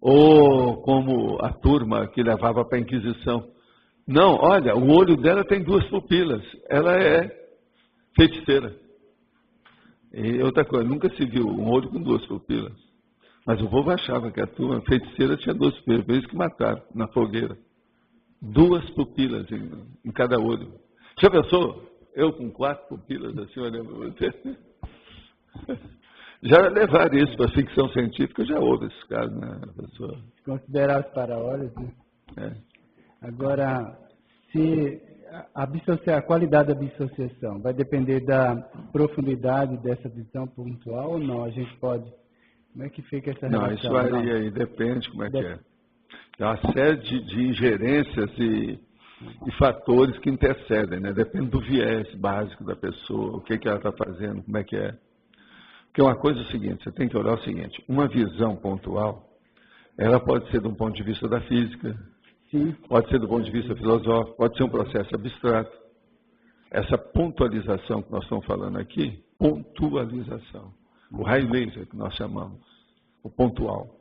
Ou como a turma que levava para a Inquisição. Não, olha, o olho dela tem duas pupilas. Ela é feiticeira. E outra coisa, nunca se viu um olho com duas pupilas. Mas o povo achava que a turma feiticeira tinha duas pupilas, por isso que mataram na fogueira. Duas pupilas em cada olho. Já pensou? Eu com 4 pupilas, assim, olhando para você. Já levaram isso para a ficção científica, já houve esses casos, né, professor? Considerar os para-olhos, né? É. Agora, se a qualidade da dissociação vai depender da profundidade dessa visão pontual ou não? A gente pode... Como é que fica essa relação? Não, isso varia aí, depende como é que é. Tem uma série de ingerências e fatores que intercedem, né? Depende do viés básico da pessoa, o que ela está fazendo, como é que é. Porque uma coisa é o seguinte, você tem que olhar o seguinte, uma visão pontual, ela pode ser de um ponto de vista da física, sim, pode ser do ponto de vista filosófico, pode ser um processo abstrato. Essa pontualização que nós estamos falando aqui, pontualização, o raio laser que nós chamamos, o pontual,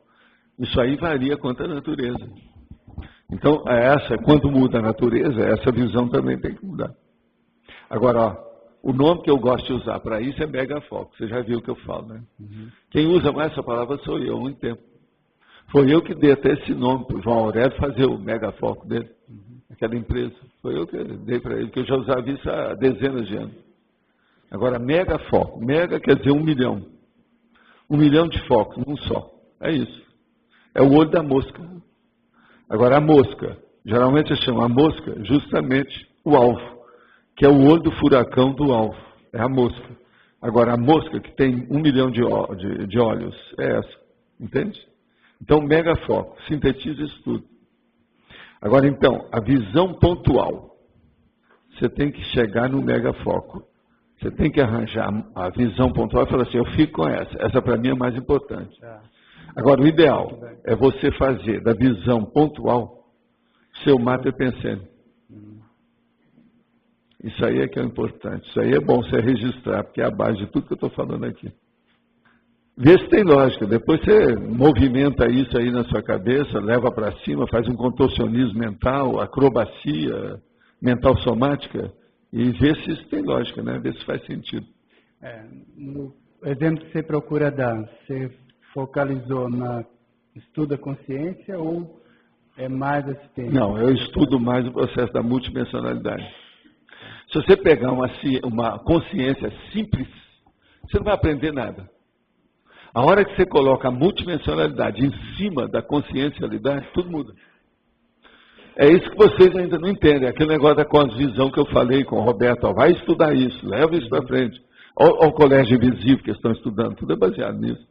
isso aí varia quanto à natureza. Então, quando muda a natureza, essa visão também tem que mudar. Agora, ó, o nome que eu gosto de usar para isso é megafoco. Você já viu o que eu falo, né? Uhum. Quem usa mais essa palavra sou eu, há muito tempo. Foi eu que dei até esse nome para o João Aurélio fazer o megafoco dele, aquela empresa. Foi eu que dei para ele, que eu já usava isso há dezenas de anos. Agora, megafoco. Mega quer dizer 1 milhão. 1 milhão de focos, um só. É isso. É o olho da mosca. Agora, a mosca, geralmente se chama a mosca justamente o alvo, que é o olho do furacão do alvo. É a mosca. Agora, a mosca que tem 1 milhão de olhos, é essa. Entende? Então, megafoco, sintetiza isso tudo. Agora, então, a visão pontual. Você tem que chegar no megafoco. Você tem que arranjar a visão pontual e falar assim, eu fico com essa. Essa para mim é mais importante. Agora, o ideal é você fazer da visão pontual seu mater pensando. Isso aí é que é importante. Isso aí é bom você registrar, porque é a base de tudo que eu estou falando aqui. Vê se tem lógica. Depois você movimenta isso aí na sua cabeça, leva para cima, faz um contorcionismo mental, acrobacia mental somática, e vê se isso tem lógica, né? Vê se faz sentido. No exemplo que você procura dar, você focalizou na estudo da consciência ou é mais assistência? Não, eu estudo mais o processo da multidimensionalidade. Se você pegar uma consciência simples, você não vai aprender nada. A hora que você coloca a multidimensionalidade em cima da consciencialidade, tudo muda. É isso que vocês ainda não entendem, aquele negócio da cosvisão que eu falei com o Roberto, ó, vai estudar isso, leva isso para frente. Olha o colégio invisível que estão estudando, tudo é baseado nisso.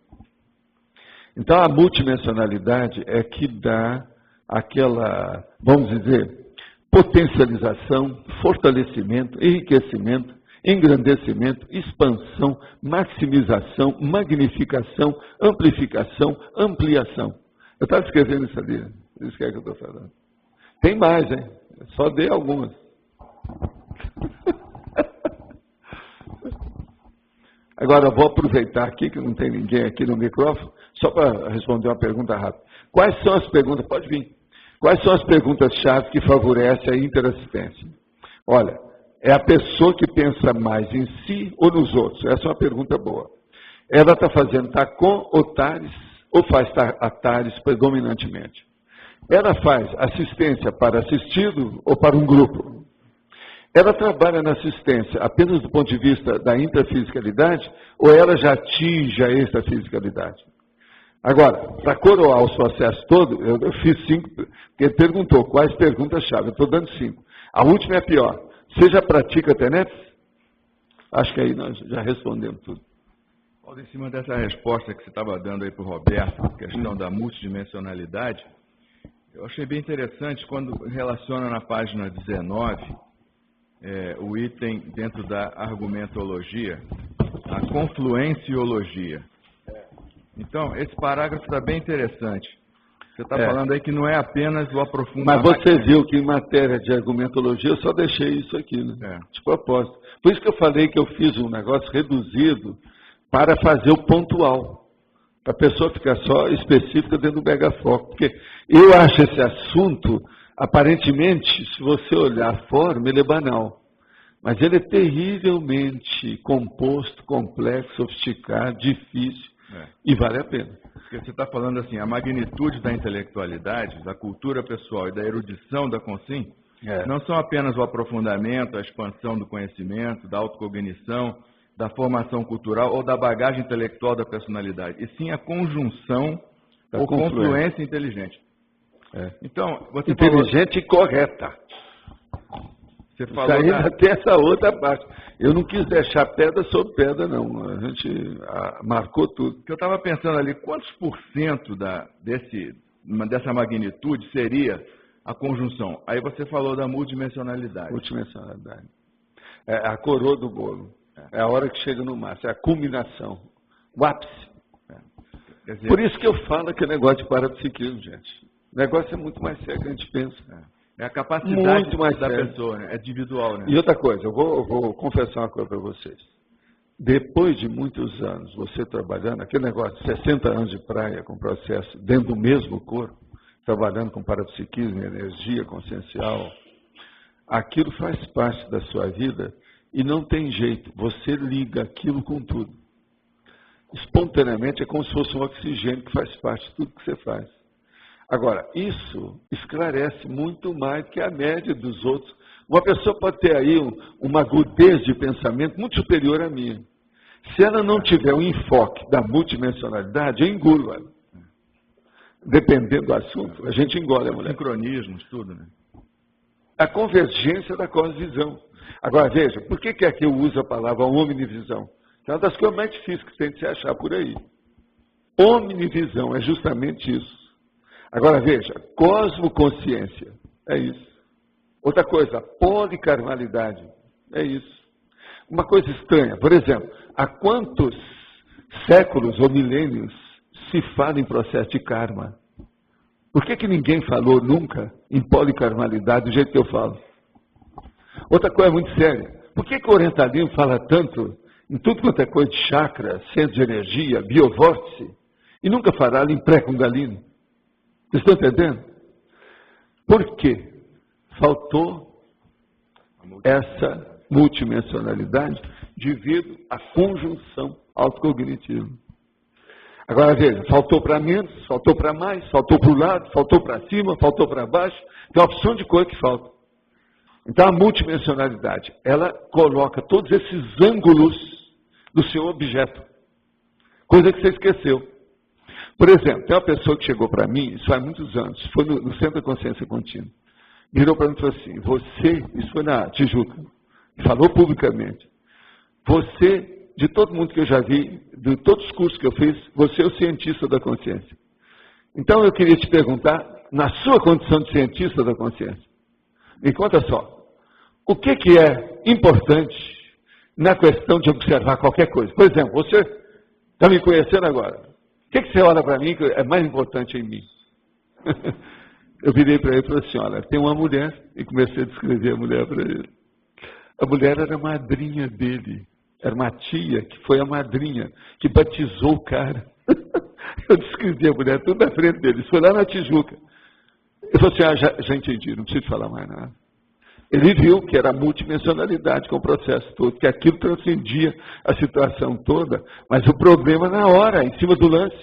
Então, a multidimensionalidade é que dá aquela, vamos dizer, potencialização, fortalecimento, enriquecimento, engrandecimento, expansão, maximização, magnificação, amplificação, ampliação. Eu estava escrevendo isso ali, isso que é que eu estou falando. Tem mais, hein? Só dei algumas. Agora, vou aproveitar aqui, que não tem ninguém aqui no microfone, só para responder uma pergunta rápida. Quais são as perguntas, pode vir, quais são as perguntas-chave que favorecem a interassistência? Olha, é a pessoa que pensa mais em si ou nos outros? Essa é uma pergunta boa. Ela está fazendo TACOM ou TARES, ou faz a TARES predominantemente? Ela faz assistência para assistido ou para um grupo? Ela trabalha na assistência apenas do ponto de vista da intrafisicalidade ou ela já atinge a extrafisicalidade? Agora, para coroar o processo todo, eu fiz 5, porque ele perguntou quais perguntas-chave. Eu estou dando 5. A última é a pior. Você já pratica TENEPS? Acho que aí nós já respondemos tudo. Paulo, em cima dessa resposta que você estava dando aí para o Roberto, a questão da multidimensionalidade, eu achei bem interessante quando relaciona na página 19, o item dentro da argumentologia, a confluenciologia. Então, esse parágrafo está bem interessante. Você está falando aí que não é apenas o aprofundamento. Mas você viu que em matéria de argumentologia eu só deixei isso aqui, né? De propósito. Por isso que eu falei que eu fiz um negócio reduzido para fazer o pontual. Para a pessoa ficar só específica dentro do megafoco. Porque eu acho esse assunto, aparentemente, se você olhar a forma, ele é banal. Mas ele é terrivelmente composto, complexo, sofisticado, difícil, e vale a pena. Porque você está falando assim, a magnitude da intelectualidade, da cultura pessoal e da erudição da Consim, não são apenas o aprofundamento, a expansão do conhecimento, da autocognição, da formação cultural ou da bagagem intelectual da personalidade, e sim a conjunção ou confluência inteligente. Então, você inteligente e correta. Você falou isso aí ainda tem essa outra parte. Eu não quis deixar pedra sobre pedra, não. A gente marcou tudo. Eu estava pensando ali, quantos por cento dessa magnitude seria a conjunção? Aí você falou da multidimensionalidade. Multidimensionalidade. É a coroa do bolo. É a hora que chega no máximo. É a culminação. O ápice. Dizer, por isso que eu falo que é negócio de parapsiquismo, gente. O negócio é muito mais sério que a gente pensa. É a capacidade muito mais da pessoa, né? É individual, né? E outra coisa, eu vou confessar uma coisa para vocês. Depois de muitos anos, você trabalhando, aquele negócio de 60 anos de praia com processo dentro do mesmo corpo, trabalhando com parapsiquismo, energia consciencial, aquilo faz parte da sua vida e não tem jeito, você liga aquilo com tudo. Espontaneamente é como se fosse um oxigênio que faz parte de tudo que você faz. Agora, isso esclarece muito mais que a média dos outros. Uma pessoa pode ter aí uma agudez de pensamento muito superior à minha. Se ela não tiver um enfoque da multidimensionalidade, eu engulo ela. Dependendo do assunto, a gente engole a mulher. Sincronismos, tudo, né? A convergência da cosmovisão. Agora, veja, por que aqui eu uso a palavra omnivisão? É uma das coisas mais difíceis que tem de se achar por aí. Omnivisão é justamente isso. Agora veja, cosmoconsciência, é isso. Outra coisa, policarmalidade, é isso. Uma coisa estranha, por exemplo, há quantos séculos ou milênios se fala em processo de karma? Por que ninguém falou nunca em policarmalidade do jeito que eu falo? Outra coisa muito séria, por que o orientalismo fala tanto em tudo quanto é coisa de chakra, centro de energia, biovórtice, e nunca fala em pré-kundalini? Vocês estão entendendo? Por quê? Faltou essa multidimensionalidade devido à conjunção autocognitiva. Agora veja, faltou para menos, faltou para mais, faltou para o lado, faltou para cima, faltou para baixo, tem uma opção de coisa que falta. Então a multidimensionalidade, ela coloca todos esses ângulos do seu objeto, coisa que você esqueceu. Por exemplo, tem uma pessoa que chegou para mim, isso faz muitos anos, foi no Centro da Consciência Contínua, virou para mim e falou assim, você, isso foi na Tijuca, falou publicamente, você, de todo mundo que eu já vi, de todos os cursos que eu fiz, você é o cientista da consciência. Então eu queria te perguntar, na sua condição de cientista da consciência, me conta só, o que é importante na questão de observar qualquer coisa? Por exemplo, você está me conhecendo agora. O que você olha para mim que é mais importante em mim? Eu virei para ele e falei assim, olha, tem uma mulher, e comecei a descrever a mulher para ele. A mulher era a madrinha dele. Era uma tia que foi a madrinha, que batizou o cara. Eu descrevi a mulher tudo na frente dele. Isso foi lá na Tijuca. Eu falei assim, já entendi, não preciso falar mais nada. Ele viu que era a multidimensionalidade com o processo todo, que aquilo transcendia a situação toda, mas o problema na hora, em cima do lance.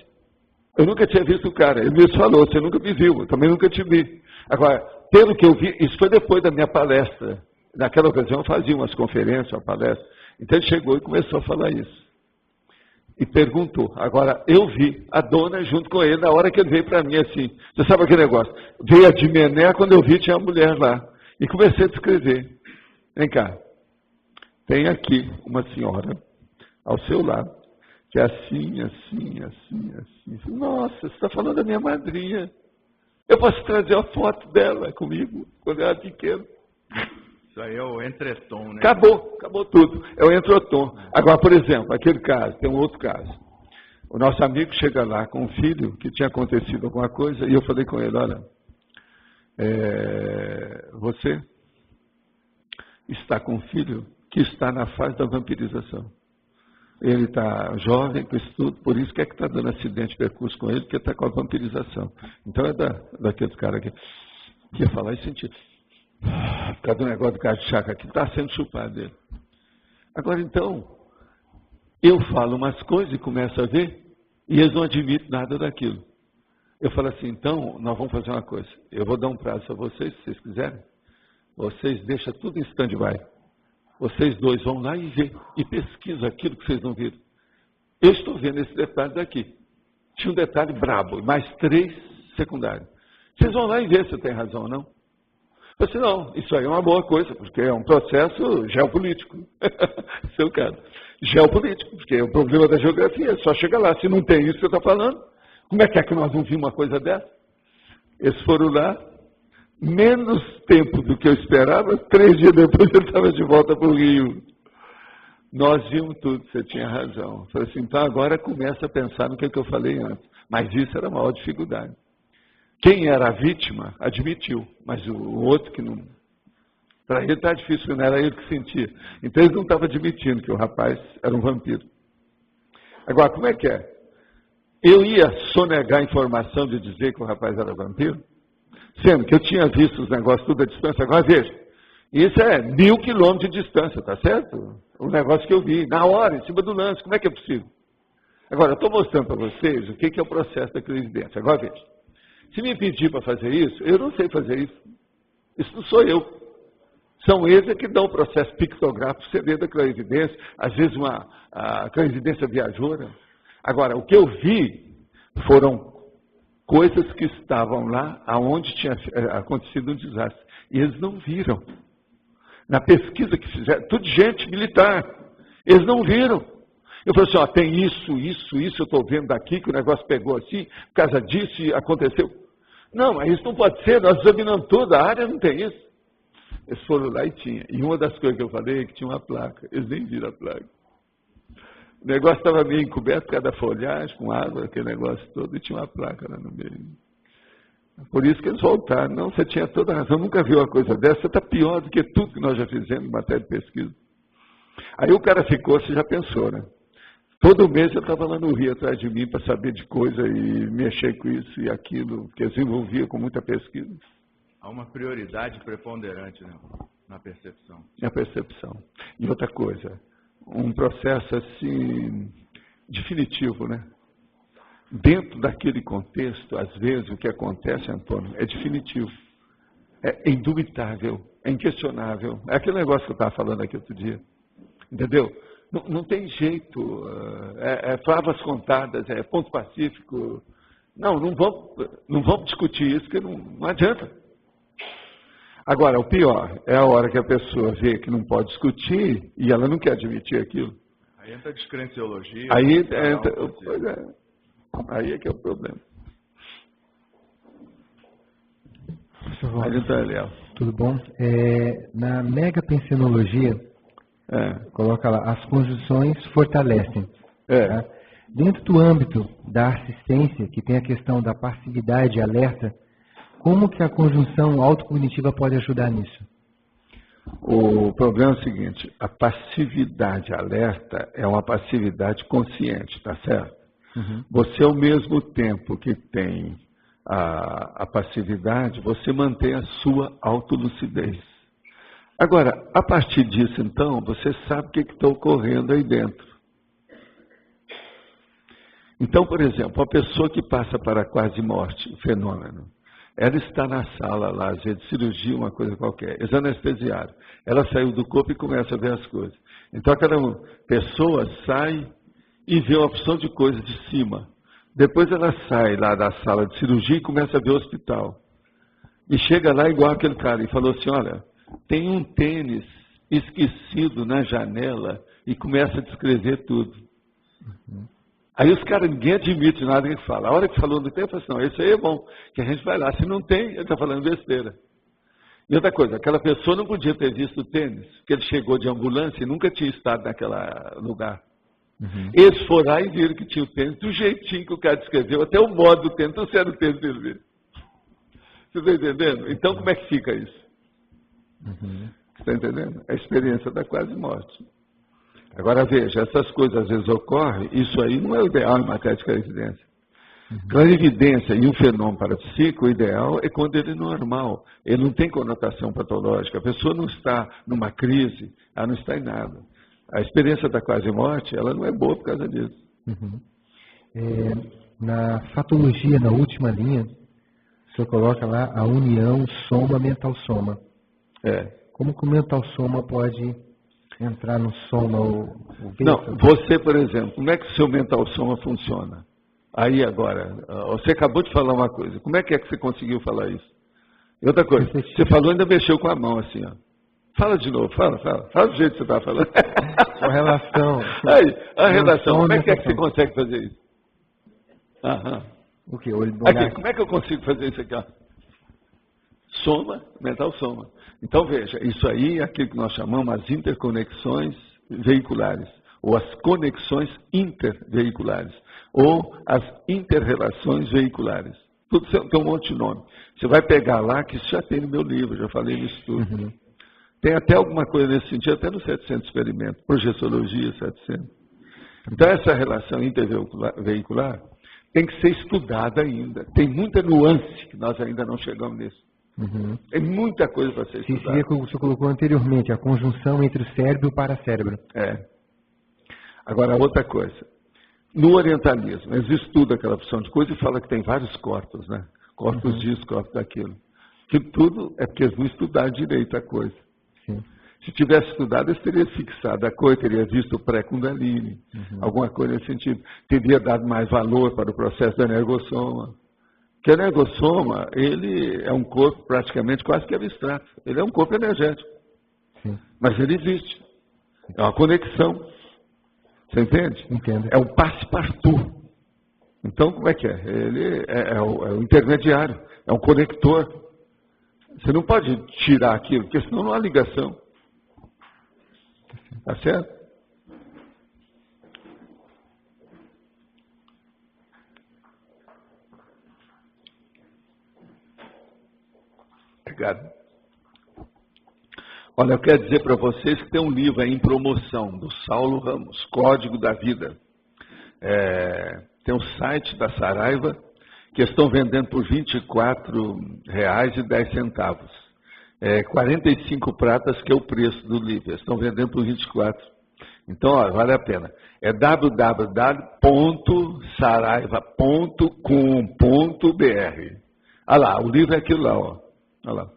Eu nunca tinha visto o cara. Ele mesmo falou, você nunca me viu, eu também nunca te vi. Agora, pelo que eu vi, isso foi depois da minha palestra. Naquela ocasião eu fazia umas conferências, uma palestra. Então ele chegou e começou a falar isso. E perguntou. Agora, eu vi a dona junto com ele, na hora que ele veio para mim assim. Você sabe aquele negócio? Veio a de Mené, quando eu vi tinha a mulher lá. E comecei a descrever. Vem cá. Tem aqui uma senhora ao seu lado, que é assim, assim, assim, assim. Nossa, você está falando da minha madrinha. Eu posso trazer a foto dela comigo, quando ela era pequena. Isso aí é o entretom, né? Acabou tudo. É o entretom. Agora, por exemplo, aquele caso, tem um outro caso. O nosso amigo chega lá com um filho, que tinha acontecido alguma coisa, e eu falei com ele, olha, você está com um filho que está na fase da vampirização. Ele está jovem, com estudo, por isso que está dando acidente de percurso com ele, porque está com a vampirização. Então é daquele cara que ia falar e sentir. Por causa do negócio do cara de chakra que está sendo chupado dele. Agora então, eu falo umas coisas e começo a ver, e eles não admitem nada daquilo. Eu falo assim, então, nós vamos fazer uma coisa. Eu vou dar um prazo a vocês, se vocês quiserem. Vocês deixam tudo em stand-by. Vocês dois vão lá e vê, e pesquisam aquilo que vocês não viram. Eu estou vendo esse detalhe daqui. Tinha um detalhe brabo, mais 3 secundários. Vocês vão lá e ver se eu tenho razão ou não. Eu disse, não, isso aí é uma boa coisa, porque é um processo geopolítico. Seu caso. Geopolítico, porque é o problema da geografia, só chega lá. Se não tem isso que eu estou falando, como é que nós não vimos uma coisa dessa? Eles foram lá, menos tempo do que eu esperava, 3 dias depois ele estava de volta para o Rio. Nós vimos tudo, você tinha razão. Eu falei assim, então agora começa a pensar no que eu falei antes. Mas isso era a maior dificuldade. Quem era a vítima, admitiu, mas o outro que não... Para ele está difícil, não era ele que sentia. Então ele não estava admitindo que o rapaz era um vampiro. Agora, como é que é? Eu ia sonegar a informação de dizer que o rapaz era vampiro? Sendo que eu tinha visto os negócios tudo à distância. Agora veja, isso é 1000 quilômetros de distância, tá certo? O negócio que eu vi, na hora, em cima do lance, como é que é possível? Agora, eu estou mostrando para vocês o que é o processo da clarividência. Agora veja. Se me pedir para fazer isso, eu não sei fazer isso. Isso não sou eu. São eles que dão o processo pictográfico, você vê da clarividência, às vezes a clarividência viajoura. Agora, o que eu vi foram coisas que estavam lá aonde tinha acontecido um desastre. E eles não viram. Na pesquisa que fizeram, tudo gente militar, eles não viram. Eu falei assim, ó, tem isso, eu estou vendo daqui, que o negócio pegou assim, por causa disso e aconteceu. Não, mas isso não pode ser, nós examinamos tudo, a área não tem isso. Eles foram lá e tinha. E uma das coisas que eu falei é que tinha uma placa, eles nem viram a placa. O negócio estava meio encoberto por causa da folhagem, com água, aquele negócio todo, e tinha uma placa lá no meio. Por isso que eles voltaram. Não, você tinha toda a razão, nunca viu uma coisa dessa, você está pior do que tudo que nós já fizemos em matéria de pesquisa. Aí o cara ficou, você já pensou, né? Todo mês eu estava lá no Rio atrás de mim para saber de coisa e mexer com isso e aquilo, porque eu desenvolvia com muita pesquisa. Há uma prioridade preponderante, né, na percepção. Na percepção. E outra coisa, um processo assim, definitivo, né? Dentro daquele contexto, às vezes o que acontece, Antônio, é definitivo. É indubitável, é inquestionável. É aquele negócio que eu estava falando aqui outro dia. Entendeu? Não tem jeito, favas contadas, é ponto pacífico. Não vamos discutir isso, porque não adianta. Agora, o pior é a hora que a pessoa vê que não pode discutir e ela não quer admitir aquilo. Aí entra a descrenciologia. Aí é que é o problema. Tudo bom? Na megapensenologia, coloca lá, as conjunções fortalecem. Tá? Dentro do âmbito da assistência, que tem a questão da passividade e alerta, como que a conjunção autocognitiva pode ajudar nisso? O problema é o seguinte, a passividade alerta é uma passividade consciente, tá certo? Uhum. Você, ao mesmo tempo que tem a passividade, você mantém a sua autolucidez. Agora, a partir disso, então, você sabe o que está ocorrendo aí dentro. Então, por exemplo, a pessoa que passa para a quase morte, o fenômeno, ela está na sala lá, às vezes, de cirurgia, uma coisa qualquer, eles anestesiaram. Ela saiu do corpo e começa a ver as coisas. Então, aquela pessoa sai e vê uma opção de coisas de cima. Depois ela sai lá da sala de cirurgia e começa a ver o hospital. E chega lá igual aquele cara e falou assim, olha, tem um tênis esquecido na janela e começa a descrever tudo. Uhum. Aí os caras, ninguém admite nada que ele fala. A hora que falou do tempo, eu falei assim, não, isso aí é bom, que a gente vai lá. Se não tem, ele está falando besteira. E outra coisa, aquela pessoa não podia ter visto o tênis, porque ele chegou de ambulância e nunca tinha estado naquele lugar. Uhum. Eles foram lá e viram que tinha o tênis, do jeitinho que o cara descreveu, até o modo do tênis, então se era o tênis dele ver. Você está entendendo? Então como é que fica isso? Uhum. Você está entendendo? É a experiência da quase morte. Agora veja, essas coisas às vezes ocorrem, isso aí não é o ideal em matéria de clarividência. Uhum. Clarividência e um fenômeno parapsíquico, o ideal é quando ele é normal, ele não tem conotação patológica, a pessoa não está numa crise, ela não está em nada. A experiência da quase morte, ela não é boa por causa disso. Uhum. Na fatologia, na última linha, o senhor coloca lá a união soma-mental-soma. Como que o mental-soma pode entrar no soma? Não, você, por exemplo, como é que o seu mental-soma funciona? Aí agora, você acabou de falar uma coisa, como é que você conseguiu falar isso? E outra coisa, você falou e ainda mexeu com a mão assim, ó. Fala de novo, fala do jeito que você está falando. A relação. Aí, a relação, como é que você consegue fazer isso? Aham. O quê? Aqui, como é que eu consigo fazer isso aqui? Ó? Soma, mental soma. Então veja, isso aí é aquilo que nós chamamos as interconexões veiculares, ou as conexões interveiculares, ou as interrelações veiculares. Tudo tem um monte de nome. Você vai pegar lá, que isso já tem no meu livro, já falei nisso tudo. Uhum. Tem até alguma coisa nesse sentido, até no 700 experimentos, projeciologia 700. Então, essa relação interveicular tem que ser estudada ainda. Tem muita nuance que nós ainda não chegamos nisso. Uhum. Tem muita coisa para ser estudada. Seria como você colocou anteriormente, a conjunção entre o cérebro e o paracérebro. Agora, outra coisa. No orientalismo, eles estudam aquela opção de coisa e falam que tem vários corpos, né? Corpos disso, corpos daquilo. Que tudo é porque eles não estudaram direito a coisa. Sim. Se tivesse estudado, eles teriam fixado a coisa, teria visto o pré-kundalini, alguma coisa nesse sentido. Teria dado mais valor para o processo do energossoma. Porque o energossoma, ele é um corpo praticamente quase que abstrato. Ele é um corpo energético. Sim. Mas ele existe. É uma conexão. Você entende? Entendo. É um passe-partout. Então, como é que é? Ele é o intermediário, é um conector. Você não pode tirar aquilo, porque senão não há ligação. Tá certo? Obrigado. Olha, eu quero dizer para vocês que tem um livro aí em promoção, do Saulo Ramos, Código da Vida. Tem um site da Saraiva, que estão vendendo por R$ 24,10. 45 pratas, que é o preço do livro. Eles estão vendendo por 24. Então, ó, vale a pena. É www.saraiva.com.br. Olha lá, o livro é aquilo lá, ó. Olha lá.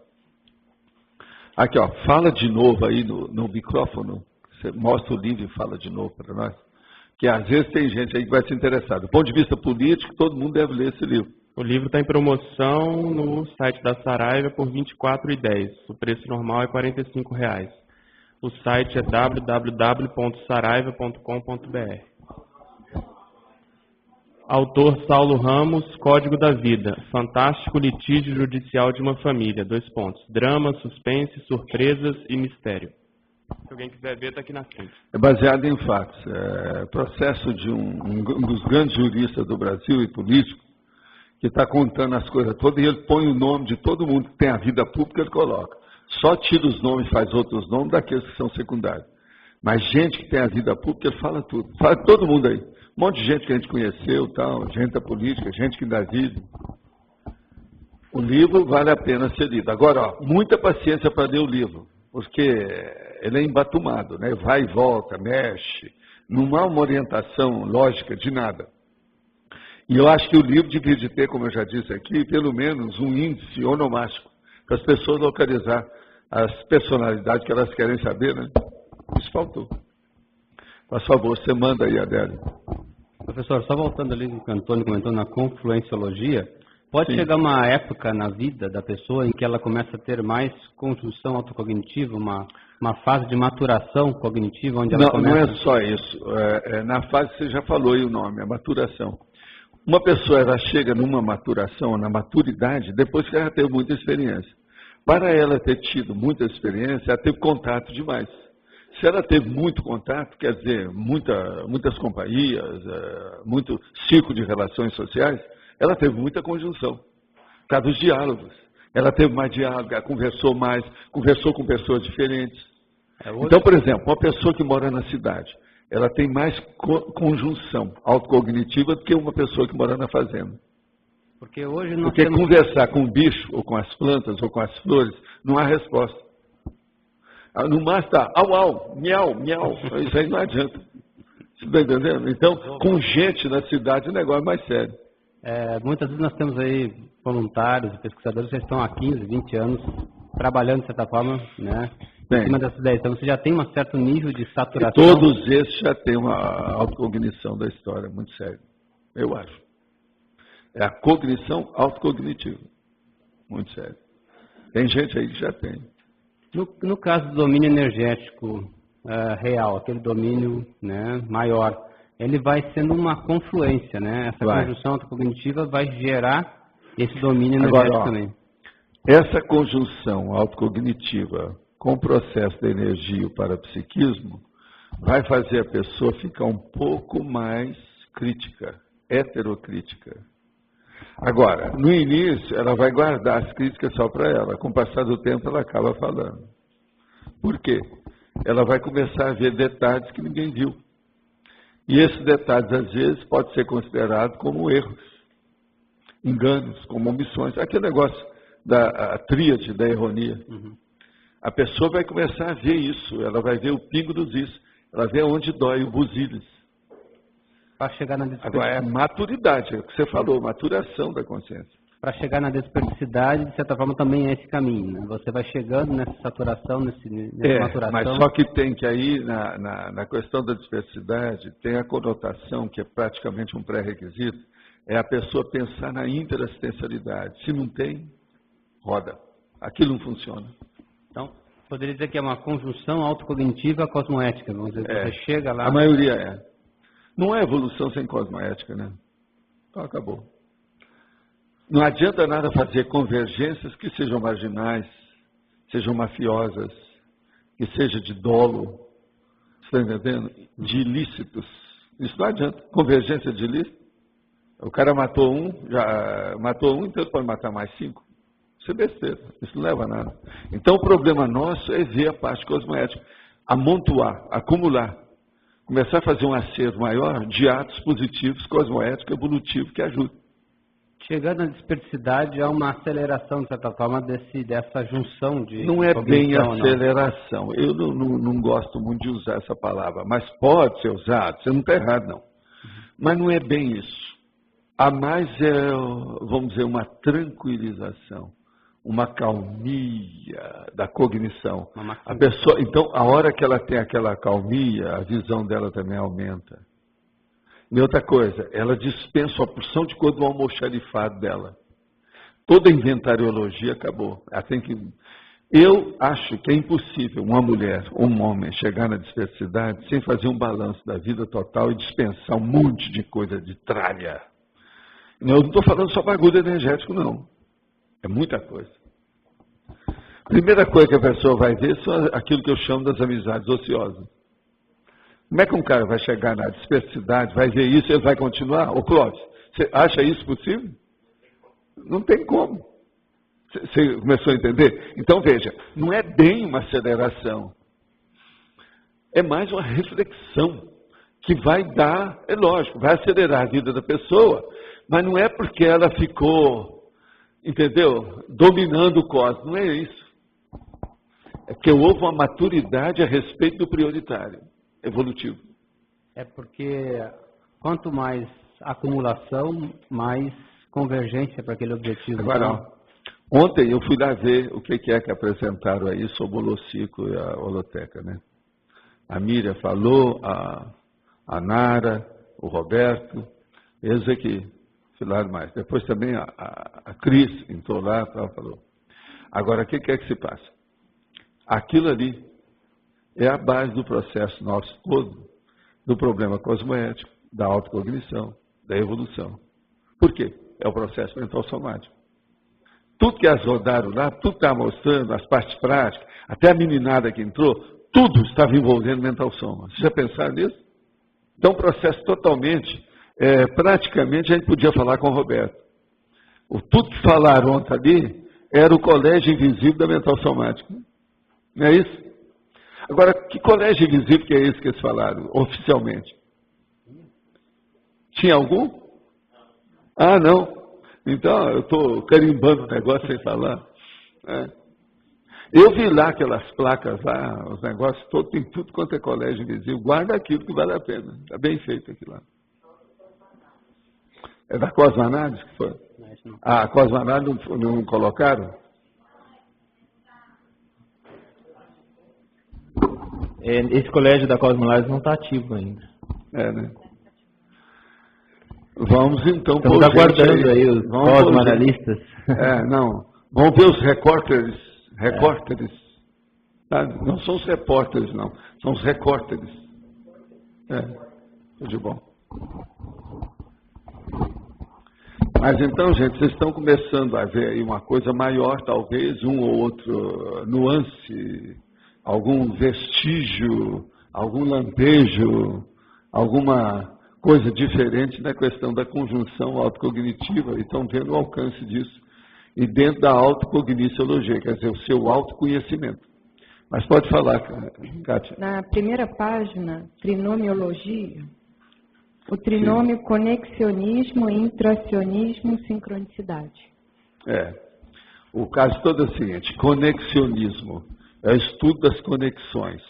Aqui, ó, fala de novo aí no micrófono. Você mostra o livro e fala de novo para nós. Que às vezes tem gente aí que vai se interessar. Do ponto de vista político, todo mundo deve ler esse livro. O livro está em promoção no site da Saraiva por R$ 24,10. O preço normal é R$ 45. O site é www.saraiva.com.br. Autor Saulo Ramos, Código da Vida. Fantástico litígio judicial de uma família. : drama, suspense, surpresas e mistério. Se alguém quiser ver, está aqui na frente. É baseado em fatos. É processo de um dos grandes juristas do Brasil e político, que está contando as coisas todas, e ele põe o nome de todo mundo que tem a vida pública, ele coloca. Só tira os nomes, faz outros nomes daqueles que são secundários. Mas gente que tem a vida pública, ele fala tudo. Fala todo mundo aí. Um monte de gente que a gente conheceu, tal, gente da política, gente que ainda vive. O livro vale a pena ser lido. Agora, ó, muita paciência para ler o livro, porque ele é embatumado, né? Vai e volta, mexe, não há uma orientação lógica de nada. E eu acho que o livro devia ter, como eu já disse aqui, pelo menos um índice onomástico, para as pessoas localizar as personalidades que elas querem saber, né? Isso faltou. Por favor, você manda aí, Adélio. Professor, só voltando ali no que o Antônio comentou na confluenciologia, pode chegar uma época na vida da pessoa em que ela começa a ter mais conjunção autocognitiva, uma fase de maturação cognitiva, onde ela começa... Não é só isso. Na fase que você já falou aí o nome, a maturação. Uma pessoa ela chega numa maturação, na maturidade, depois que ela teve muita experiência. Para ela ter tido muita experiência, ela teve contato demais. Se ela teve muito contato, quer dizer, muitas companhias, muito ciclo de relações sociais, ela teve muita conjunção, por causa dos diálogos. Ela teve mais diálogo, ela conversou mais, conversou com pessoas diferentes. Então, por exemplo, uma pessoa que mora na cidade, ela tem mais conjunção autocognitiva do que uma pessoa que mora na fazenda. Porque conversar com o bicho, ou com as plantas, ou com as flores, não há resposta. No mar está, au, au, miau, miau. Isso aí não adianta. Você está entendendo? Então, com gente na cidade, o negócio é mais sério. Muitas vezes nós temos aí voluntários, pesquisadores que estão há 15, 20 anos trabalhando, de certa forma, né? Em cima dessas ideias. Então, você já tem um certo nível de saturação. E todos esses já têm uma autocognição da história, muito sério. Eu acho. É a cognição autocognitiva. Muito sério. Tem gente aí que já tem. No caso do domínio energético real, aquele domínio, né, maior, ele vai sendo uma confluência, né? Essa conjunção autocognitiva vai gerar esse domínio energético também. Essa conjunção autocognitiva com o processo da energia e o parapsiquismo vai fazer a pessoa ficar um pouco mais crítica, heterocrítica. Agora, no início, ela vai guardar as críticas só para ela. Com o passar do tempo, ela acaba falando. Por quê? Ela vai começar a ver detalhes que ninguém viu. E esses detalhes, às vezes, podem ser considerados como erros, enganos, como omissões. Aquele negócio da tríade da ironia. Uhum. A pessoa vai começar a ver isso. Ela vai ver o pingo dos is. Ela vê onde dói o buziles. Para chegar na Agora, é maturidade, é o que você falou, maturação da consciência. Para chegar na desperdicidade, de certa forma, também é esse caminho, né? Você vai chegando nessa saturação, nessa maturação. Mas só que tem que aí, na questão da desperdicidade, tem a conotação, que é praticamente um pré-requisito, é a pessoa pensar na interassistencialidade. Se não tem, roda. Aquilo não funciona. Então, poderia dizer que é uma conjunção autocognitiva cosmoética, vamos dizer, você chega lá... A maioria é. Não é evolução sem cosmoética, né? Então acabou. Não adianta nada fazer convergências que sejam marginais, sejam mafiosas, que seja de dolo, você está entendendo? De ilícitos. Isso não adianta. Convergência de ilícitos. O cara matou um, então ele pode matar mais 5. Isso é besteira. Isso não leva a nada. Então o problema nosso é ver a parte cosmoética, amontoar, acumular. Começar a fazer um acervo maior de atos positivos, cosmoéticos, evolutivos, que ajudam. Chegando na desperdicidade, há uma aceleração, de certa forma, dessa junção de... Não é bem aceleração. Não. Eu não gosto muito de usar essa palavra, mas pode ser usado, você não está errado, não. Mas não é bem isso. Há mais, vamos dizer, uma tranquilização, uma calmia da cognição. A pessoa, então, a hora que ela tem aquela calmia, a visão dela também aumenta. E outra coisa, ela dispensa uma porção de coisa do almoxarifado dela. Toda a inventariologia acabou. Ela tem que... Eu acho que é impossível uma mulher ou um homem chegar na desperdicidade sem fazer um balanço da vida total e dispensar um monte de coisa de tralha. Eu não estou falando só bagulho energético, não. É muita coisa. Primeira coisa que a pessoa vai ver são aquilo que eu chamo das amizades ociosas. Como é que um cara vai chegar na dispersidade, vai ver isso e ele vai continuar? Ô Clóvis, você acha isso possível? Não tem como. Você começou a entender? Então, veja, não é bem uma aceleração. É mais uma reflexão que vai dar, é lógico, vai acelerar a vida da pessoa, mas não é porque ela ficou, entendeu, dominando o cosmos, não é isso. É porque houve uma maturidade a respeito do prioritário, evolutivo. É porque quanto mais acumulação, mais convergência para aquele objetivo. Agora, ontem eu fui lá ver o que é que apresentaram aí sobre o Holociclo e a holoteca, né? A Miriam falou, a Nara, o Roberto, eles aqui falaram mais. Depois também a Cris entrou lá e falou. Agora, o que é que se passa? Aquilo ali é a base do processo nosso todo, do problema cosmoético, da autocognição, da evolução. Por quê? É o processo mental somático. Tudo que elas rodaram lá, tudo está mostrando, as partes práticas, até a meninada que entrou, tudo estava envolvendo mental soma. Você já pensaram nisso? Então, um processo totalmente, praticamente a gente podia falar com o Roberto. Tudo que falaram ontem ali era o colégio invisível da mental somática. Não é isso? Agora, que colégio invisível que é esse que eles falaram, oficialmente? Tinha algum? Ah, não. Então, eu estou carimbando o negócio sem falar. Eu vi lá aquelas placas lá, os negócios todos, tem tudo quanto é colégio invisível. Guarda aquilo que vale a pena. Está bem feito aquilo lá. É da Cosmanades que foi? Ah, a Cosmanades não colocaram? Esse colégio da Cosmanades não está ativo ainda. Né? Vamos então... Estamos aguardando aí os cosmoanalistas. Não. Vamos ver os repórteres. Tá? Não são os repórteres, não. São os repórteres. Tudo de bom. Mas então, gente, vocês estão começando a ver aí uma coisa maior, talvez, um ou outro nuance, algum vestígio, algum lampejo, alguma coisa diferente na questão da conjunção autocognitiva, e estão vendo o alcance disso. E dentro da autocogniciologia, quer dizer, o seu autoconhecimento. Mas pode falar, Kátia. Na primeira página, trinomiologia, o trinômio Sim. Conexionismo, intracionismo, sincronicidade. O caso todo é o seguinte, conexionismo é o estudo das conexões.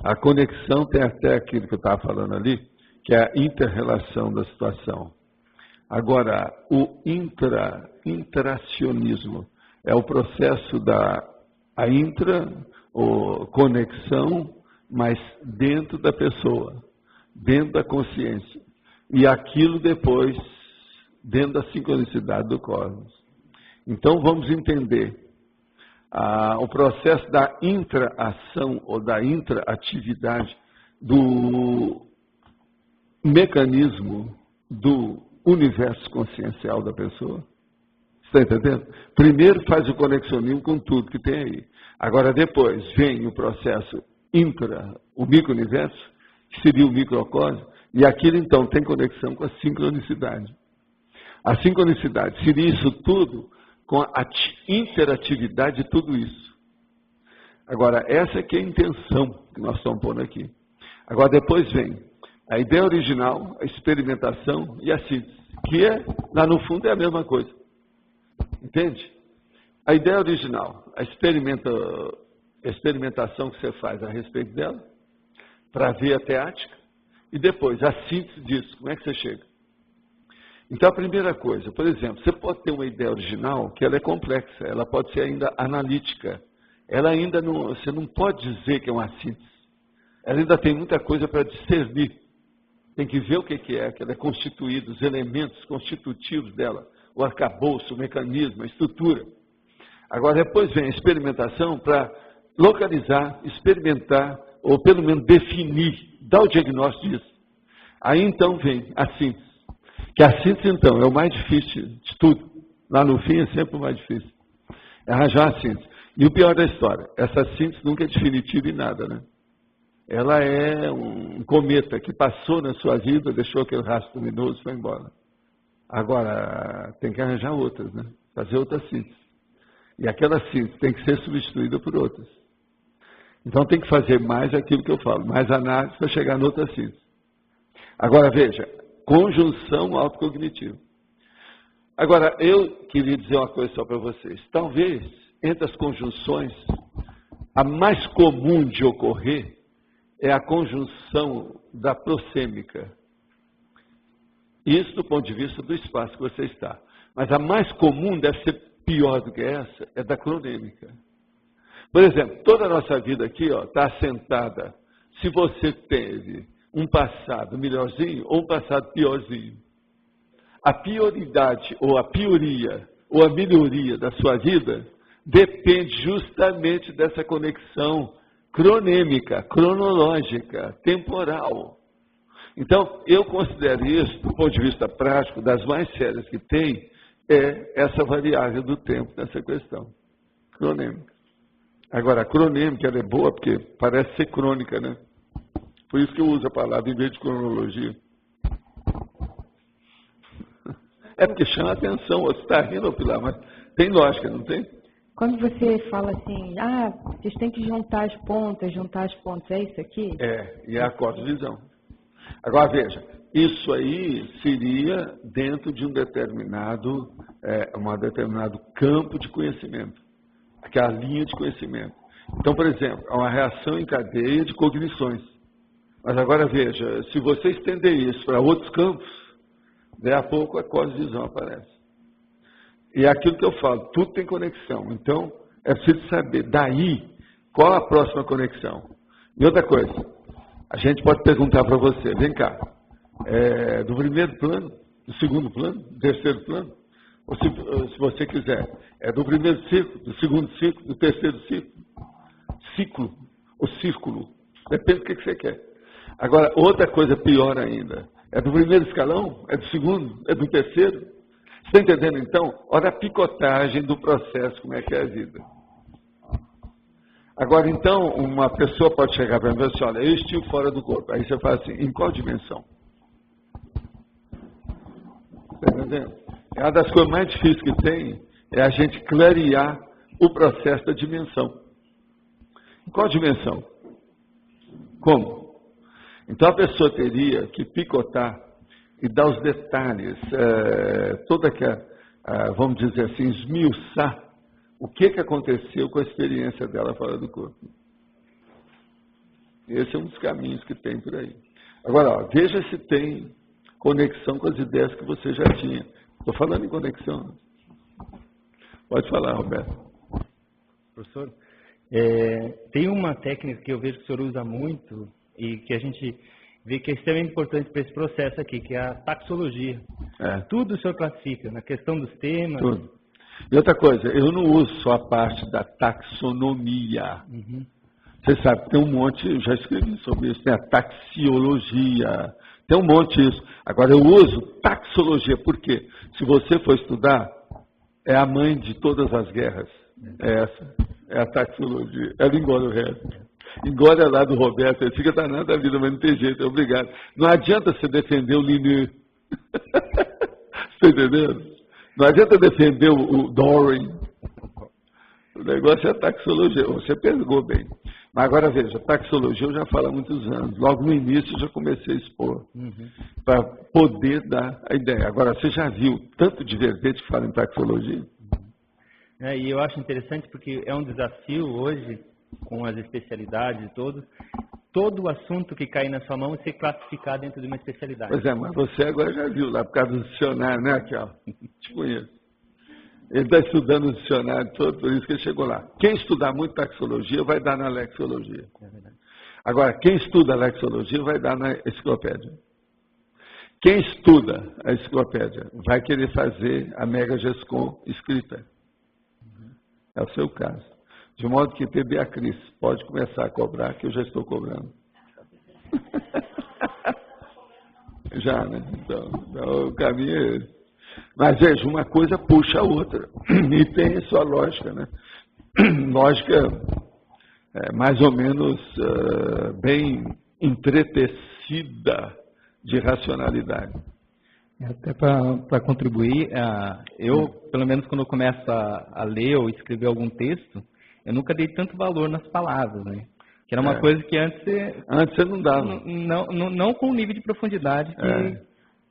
A conexão tem até aquilo que eu estava falando ali, que é a inter-relação da situação. Agora, o intracionismo é o processo da conexão, mas dentro da pessoa, dentro da consciência. E aquilo depois, dentro da sincronicidade do cosmos. Então, vamos entender o processo da intra-ação ou da intra-atividade do mecanismo do universo consciencial da pessoa. Está entendendo? Primeiro faz o conexionismo com tudo que tem aí. Agora depois vem o processo o micro-universo, que seria o microcosmo, e aquilo então tem conexão com a sincronicidade. A sincronicidade seria isso tudo com a interatividade de tudo isso. Agora, essa que é a intenção que nós estamos pondo aqui. Agora depois vem a ideia original, a experimentação e a síntese, que lá no fundo é a mesma coisa. Entende? A ideia original, a experimentação que você faz a respeito dela, para ver a teática, e depois a síntese disso, como é que você chega? Então a primeira coisa, por exemplo, você pode ter uma ideia original que ela é complexa, ela pode ser ainda analítica, ela ainda não, você não pode dizer que é uma síntese, ela ainda tem muita coisa para discernir. Tem que ver o que é, que ela é constituída, os elementos constitutivos dela, o arcabouço, o mecanismo, a estrutura. Agora, depois vem a experimentação para localizar, experimentar, ou pelo menos definir, dar o diagnóstico disso. Aí, então, vem a síntese. Que a síntese, então, é o mais difícil de tudo. Lá no fim é sempre o mais difícil. É arranjar a síntese. E o pior da história, essa síntese nunca é definitiva em nada, né? Ela é um cometa que passou na sua vida, deixou aquele rastro luminoso e foi embora. Agora, tem que arranjar outras, né? Fazer outra síntese. E aquela síntese tem que ser substituída por outras. Então tem que fazer mais aquilo que eu falo, mais análise para chegar na outra síntese. Agora veja, conjunção autocognitiva. Agora, eu queria dizer uma coisa só para vocês. Talvez, entre as conjunções, a mais comum de ocorrer é a conjunção da prosêmica. Isso do ponto de vista do espaço que você está. Mas a mais comum deve ser pior do que essa, é da cronêmica. Por exemplo, toda a nossa vida aqui está assentada se você teve um passado melhorzinho ou um passado piorzinho. A prioridade, ou a pioria, ou a melhoria da sua vida depende justamente dessa conexão cronêmica, cronológica, temporal. Então, eu considero isso, do ponto de vista prático, das mais sérias que tem, é essa variável do tempo nessa questão, cronêmica. Agora, a cronêmica ela é boa porque parece ser crônica, né? Por isso que eu uso a palavra em vez de cronologia. É porque chama a atenção, você está rindo, Pilar, mas tem lógica, não tem? Quando você fala assim, vocês têm que juntar as pontas, é isso aqui? E é a cosmovisão. Agora veja, isso aí seria dentro de um determinado campo de conhecimento, aquela linha de conhecimento. Então, por exemplo, há uma reação em cadeia de cognições. Mas agora veja, se você estender isso para outros campos, daí a pouco a cosmovisão aparece. E é aquilo que eu falo, tudo tem conexão. Então, é preciso saber daí qual a próxima conexão. E outra coisa, a gente pode perguntar para você, vem cá, do primeiro plano, do segundo plano, do terceiro plano, ou se você quiser, do primeiro ciclo, do segundo ciclo, do terceiro ciclo, ou círculo, depende do que você quer. Agora, outra coisa pior ainda, é do primeiro escalão, é do segundo, é do terceiro. Você está entendendo então? Olha a picotagem do processo, como é que é a vida. Agora, então, uma pessoa pode chegar para mim e dizer assim, olha, eu estive fora do corpo. Aí você fala assim, em qual dimensão? Está entendendo? É uma das coisas mais difíceis que tem, é a gente clarear o processo da dimensão. Em qual dimensão? Como? Então, a pessoa teria que picotar e dar os detalhes, toda aquela, vamos dizer assim, esmiuçar o que aconteceu com a experiência dela fora do corpo. Esse é um dos caminhos que tem por aí. Agora, veja se tem conexão com as ideias que você já tinha. Estou falando em conexão. Pode falar, Roberto. Professor, tem uma técnica que eu vejo que o senhor usa muito e que a gente vê que é extremamente importante para esse processo aqui, que é a taxologia. Tudo o senhor classifica, na questão dos temas. Tudo. E outra coisa, eu não uso só a parte da taxonomia. Você sabe, tem um monte, eu já escrevi sobre isso, tem a taxiologia, tem um monte disso. Agora, eu uso taxologia, por quê? Se você for estudar, é a mãe de todas as guerras. É a taxologia. Ela engole o resto. Engole a lá do Roberto, ele fica danado da vida, mas não tem jeito, obrigado. Não adianta você defender o Linné. Você está entendendo? Não adianta defender o Doran. O negócio é a taxologia. Você pegou bem. Mas agora veja, a taxologia eu já falo há muitos anos. Logo no início eu já comecei a expor. Para poder dar a ideia. Agora, você já viu tanto de verbete que fala em taxologia? E eu acho interessante porque é um desafio hoje, com as especialidades e todo o assunto que cai na sua mão ser classificado dentro de uma especialidade. Pois é, mas você agora já viu lá, por causa do dicionário, né, aqui, ó. Te conheço. Ele está estudando o dicionário todo, por isso que ele chegou lá. Quem estudar muito taxologia vai dar na lexologia. É verdade. Agora, quem estuda a lexologia vai dar na enciclopédia. Quem estuda a enciclopédia vai querer fazer a Mega Gescom escrita. É o seu caso. De modo que TB a Cris pode começar a cobrar, que eu já estou cobrando. Já, né? Então, o caminho é esse. Mas veja, uma coisa puxa a outra. E tem sua lógica, né? Lógica mais ou menos bem entretecida de racionalidade. Até para contribuir, eu, pelo menos quando eu começo a ler ou escrever algum texto, eu nunca dei tanto valor nas palavras, né? Que era uma coisa que antes você não dava. Não com o nível de profundidade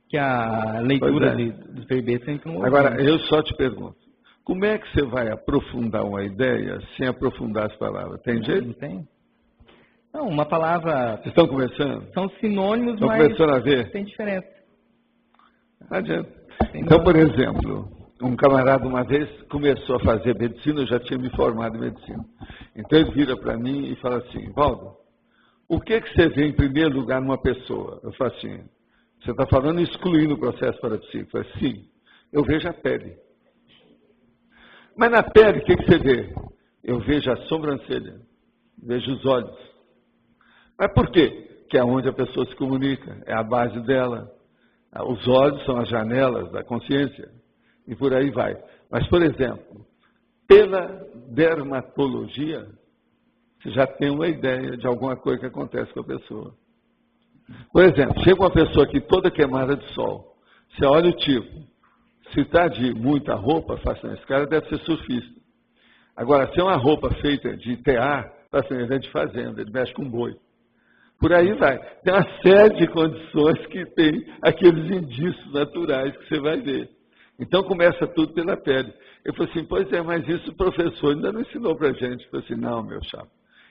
que a leitura dos verbetes sempre não. Agora, eu só te pergunto, como é que você vai aprofundar uma ideia sem aprofundar as palavras? Tem jeito? Não tem. Não, uma palavra... Vocês estão começando? São sinônimos, estão mas começando a ver? Tem diferença. Não adianta. Então, por exemplo, um camarada uma vez começou a fazer medicina, eu já tinha me formado em medicina. Então ele vira para mim e fala assim, Valdo, o que você vê em primeiro lugar numa pessoa? Eu falo assim, você está falando excluindo o processo parapsíquico? Eu falo, sim, eu vejo a pele. Mas na pele, o que você vê? Eu vejo a sobrancelha, vejo os olhos. Mas por quê? Que é onde a pessoa se comunica, é a base dela. Os olhos são as janelas da consciência. E por aí vai. Mas, por exemplo, pela dermatologia, você já tem uma ideia de alguma coisa que acontece com a pessoa. Por exemplo, chega uma pessoa aqui toda queimada de sol. Você olha o tipo. Se está de muita roupa, esse cara deve ser surfista. Agora, se é uma roupa feita de tear, ele é de fazenda, ele mexe com boi. Por aí vai. Tem uma série de condições que tem aqueles indícios naturais que você vai ver. Então, começa tudo pela pele. Eu falei assim, pois é, mas isso o professor ainda não ensinou para a gente. Eu falei assim, não, meu chapa,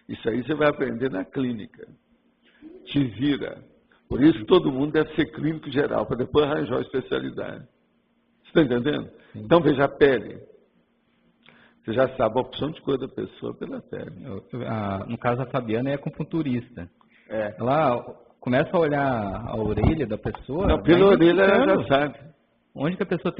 isso aí você vai aprender na clínica. Te vira. Por isso, todo mundo deve ser clínico geral, para depois arranjar a especialidade. Você está entendendo? Sim. Então, veja a pele. Você já sabe a opção de cor da pessoa pela pele. No caso, a Fabiana é acupunturista. Ela começa a olhar a orelha da pessoa. Não, pela orelha ela já sabe. Onde que a pessoa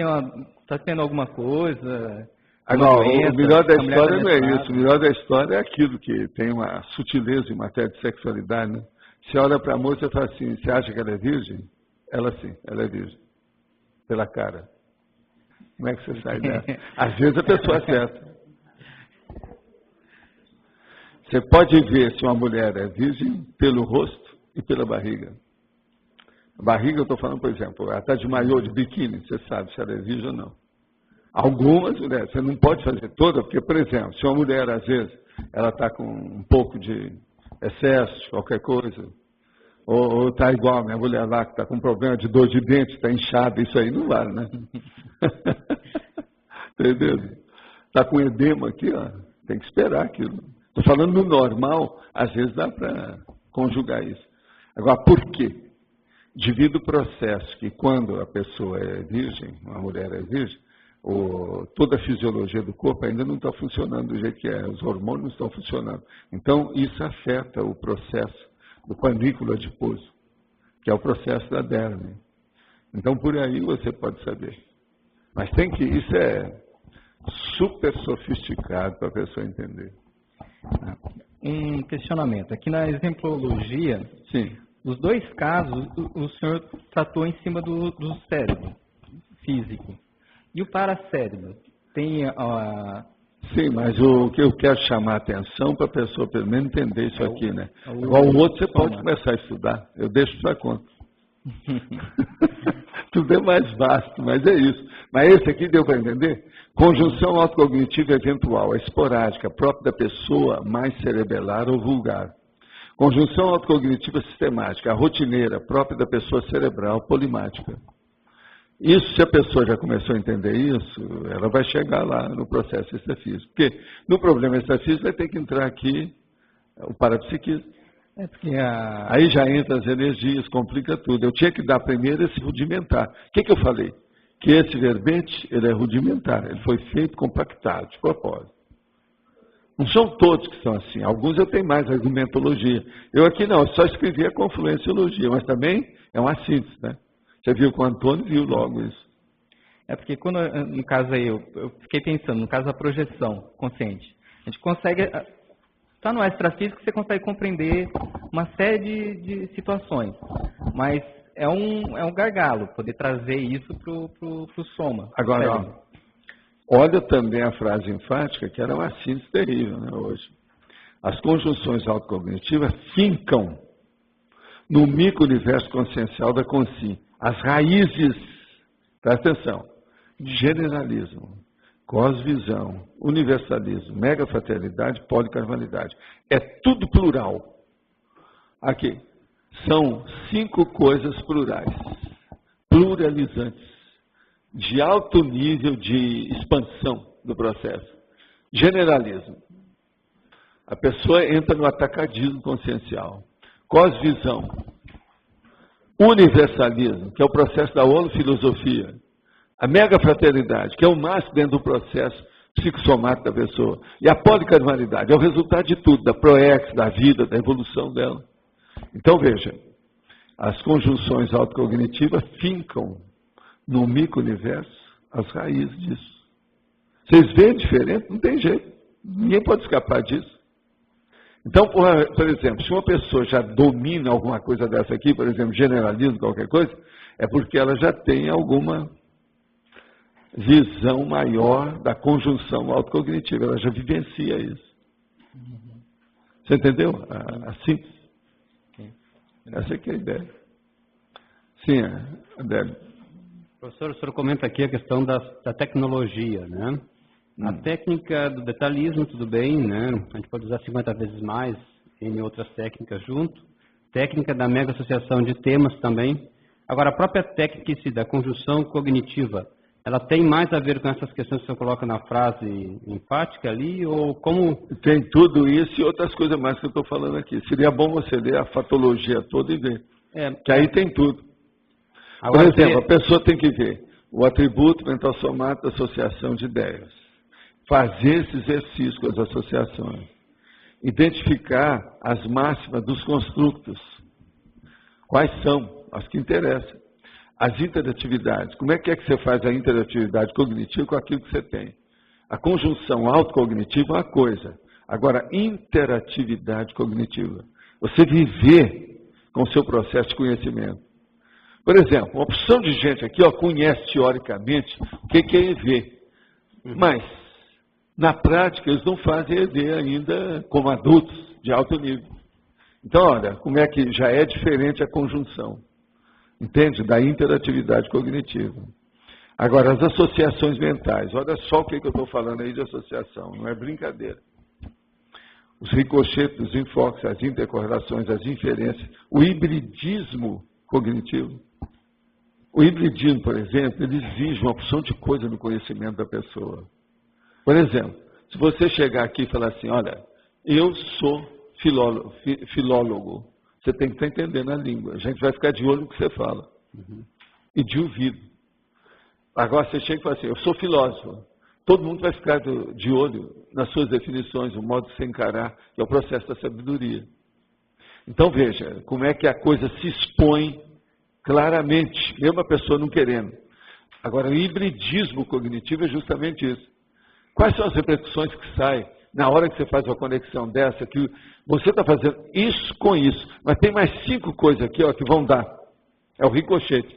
está tendo alguma coisa. Não, o melhor da história não é isso. O melhor da história é aquilo que tem uma sutileza em matéria de sexualidade. Né? Você olha para a moça e fala assim, você acha que ela é virgem? Ela sim, ela é virgem. Pela cara. Como é que você sai dessa? Às vezes a pessoa acerta. Você pode ver se uma mulher é virgem pelo rosto e pela barriga. A barriga, eu estou falando, por exemplo, ela está de maiô, de biquíni, você sabe se ela é virgem ou não. Algumas mulheres, você não pode fazer toda, porque, por exemplo, se uma mulher, às vezes, ela está com um pouco de excesso, qualquer coisa, ou está igual a minha mulher lá, que está com problema de dor de dente, está inchada, isso aí não vale, né? Entendeu? Está com edema aqui, ó, tem que esperar aquilo. Estou falando no normal, às vezes dá para conjugar isso. Agora, por quê? Devido ao processo que quando a pessoa é virgem, uma mulher é virgem, toda a fisiologia do corpo ainda não está funcionando do jeito que é, os hormônios não estão funcionando. Então, isso afeta o processo do panículo adiposo, que é o processo da derme. Então, por aí você pode saber. Mas isso é super sofisticado para a pessoa entender. Um questionamento. Aqui na exemplologia, sim. Os dois casos, o senhor tratou em cima do cérebro físico. E o paracérebro? Tem Sim, mas o que eu quero chamar a atenção para a pessoa pelo menos entender isso aqui, né? Igual o outro você pode começar a estudar. Eu deixo para conta. Tudo é mais vasto, mas é isso. Mas esse aqui deu para entender? Conjunção autocognitiva eventual, é esporádica, própria da pessoa mais cerebelar ou vulgar. Conjunção autocognitiva sistemática, a rotineira, própria da pessoa cerebral polimática. Isso, se a pessoa já começou a entender isso, ela vai chegar lá no processo extrafísico. Porque no problema extrafísico vai ter que entrar aqui o parapsiquismo. Aí já entra as energias, complica tudo. Eu tinha que dar primeiro esse rudimentar. O que eu falei? Que esse verbete, ele é rudimentar, ele foi feito compactado, de propósito. Não são todos que são assim, alguns eu tenho mais argumentologia. Eu aqui não, eu só escrevi a confluenciologia, mas também é uma síntese, né? Você viu com o Antônio, viu logo isso. É porque quando, no caso aí, eu fiquei pensando, no caso da projeção consciente, a gente consegue, está no extrafísico, você consegue compreender uma série de situações, mas é um gargalo poder trazer isso para o soma. Agora, olha também a frase enfática, que era uma síntese terrível, né, hoje. As conjunções autocognitivas fincam no micro-universo consciencial da consciência. As raízes Presta atenção. Generalismo, cosvisão, universalismo, megafraternidade, policarnalidade. É tudo plural. Aqui. São 5 coisas plurais, pluralizantes, de alto nível de expansão do processo. Generalismo. A pessoa entra no atacadismo consciencial. Cosvisão. Universalismo, que é o processo da holofilosofia. A megafraternidade, que é o máximo dentro do processo psicossomático da pessoa. E a policarnalidade, é o resultado de tudo, da proex, da vida, da evolução dela. Então, veja, as conjunções autocognitivas fincam no micro-universo as raízes disso. Vocês veem diferente? Não tem jeito. Ninguém pode escapar disso. Então, por exemplo, se uma pessoa já domina alguma coisa dessa aqui, por exemplo, generalismo, qualquer coisa, é porque ela já tem alguma visão maior da conjunção autocognitiva. Ela já vivencia isso. Você entendeu? A síntese. Essa aqui é a ideia. Sim, Adélio. Professor, o senhor comenta aqui a questão da tecnologia, né? A técnica do detalhismo, tudo bem, né? A gente pode usar 50 vezes mais em outras técnicas junto. Técnica da mega associação de temas também. Agora, a própria técnica da conjunção cognitiva, ela tem mais a ver com essas questões que você coloca na frase enfática ali, ou como... Tem tudo isso e outras coisas mais que eu estou falando aqui. Seria bom você ler a fatologia toda e ver. Que aí tem tudo. Agora, por exemplo, a pessoa tem que ver o atributo mental somático da associação de ideias. Fazer esse exercício com as associações. Identificar as máximas dos construtos. Quais são as que interessam. As interatividades. Como é que você faz a interatividade cognitiva com aquilo que você tem? A conjunção autocognitiva é uma coisa. Agora, interatividade cognitiva. Você viver com o seu processo de conhecimento. Por exemplo, uma opção de gente aqui conhece teoricamente o que é EV. Mas, na prática, eles não fazem EV ainda como adultos de alto nível. Então, olha, como é que já é diferente a conjunção. Entende? Da interatividade cognitiva. Agora, as associações mentais. Olha só o que eu estou falando aí de associação. Não é brincadeira. Os ricochetes, os enfoques, as intercorrelações, as inferências. O hibridismo cognitivo. O hibridismo, por exemplo, ele exige uma opção de coisa no conhecimento da pessoa. Por exemplo, se você chegar aqui e falar assim, olha, eu sou filólogo. Você tem que estar entendendo a língua. A gente vai ficar de olho no que você fala. E de ouvido. Agora você chega e fala assim, eu sou filósofo. Todo mundo vai ficar de olho nas suas definições, o modo de se encarar, que é o processo da sabedoria. Então veja, como é que a coisa se expõe claramente, mesmo a pessoa não querendo. Agora, o hibridismo cognitivo é justamente isso. Quais são as repercussões que saem na hora que você faz uma conexão dessa, que você está fazendo isso com isso, mas tem mais 5 coisas aqui que vão dar. É o ricochete.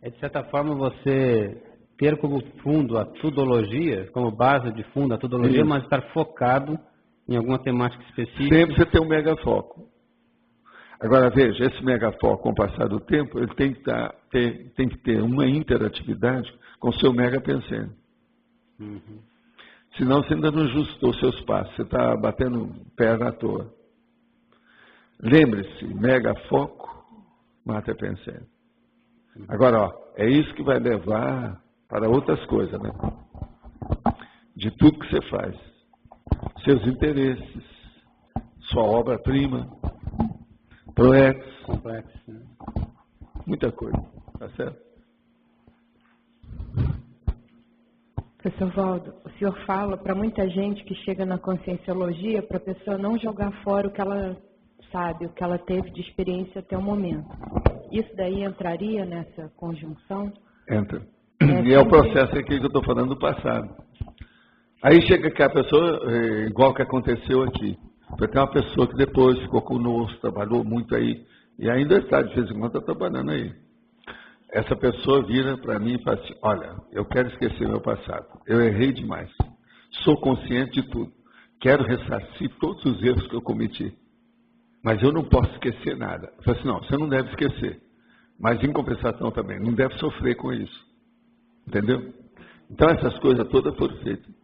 É, de certa forma, você ter como fundo a tudologia, como base de fundo a tudologia, mas estar focado em alguma temática específica. Sempre você tem um megafoco. Agora, veja, esse megafoco, com o passar do tempo, ele tem que ter uma interatividade com o seu megapensene. Senão você ainda não ajustou seus passos, você está batendo perna à toa. Lembre-se, megafoco mata pensene. Agora, é isso que vai levar para outras coisas, né? De tudo que você faz. Seus interesses, sua obra-prima, proex, muita coisa, tá certo? Professor Valdo, o senhor fala para muita gente que chega na conscienciologia para a pessoa não jogar fora o que ela sabe, o que ela teve de experiência até o momento. Isso daí entraria nessa conjunção? Entra. E é o processo aqui que eu estou falando do passado. Aí chega que a pessoa, igual que aconteceu aqui, tem uma pessoa que depois ficou conosco, trabalhou muito aí, e ainda está, de vez em quando, está trabalhando aí. Essa pessoa vira para mim e fala assim, olha, eu quero esquecer meu passado, eu errei demais, sou consciente de tudo, quero ressarcir todos os erros que eu cometi, mas eu não posso esquecer nada. Eu falo assim, não, você não deve esquecer, mas em compensação também, não deve sofrer com isso. Entendeu? Então, essas coisas todas foram feitas.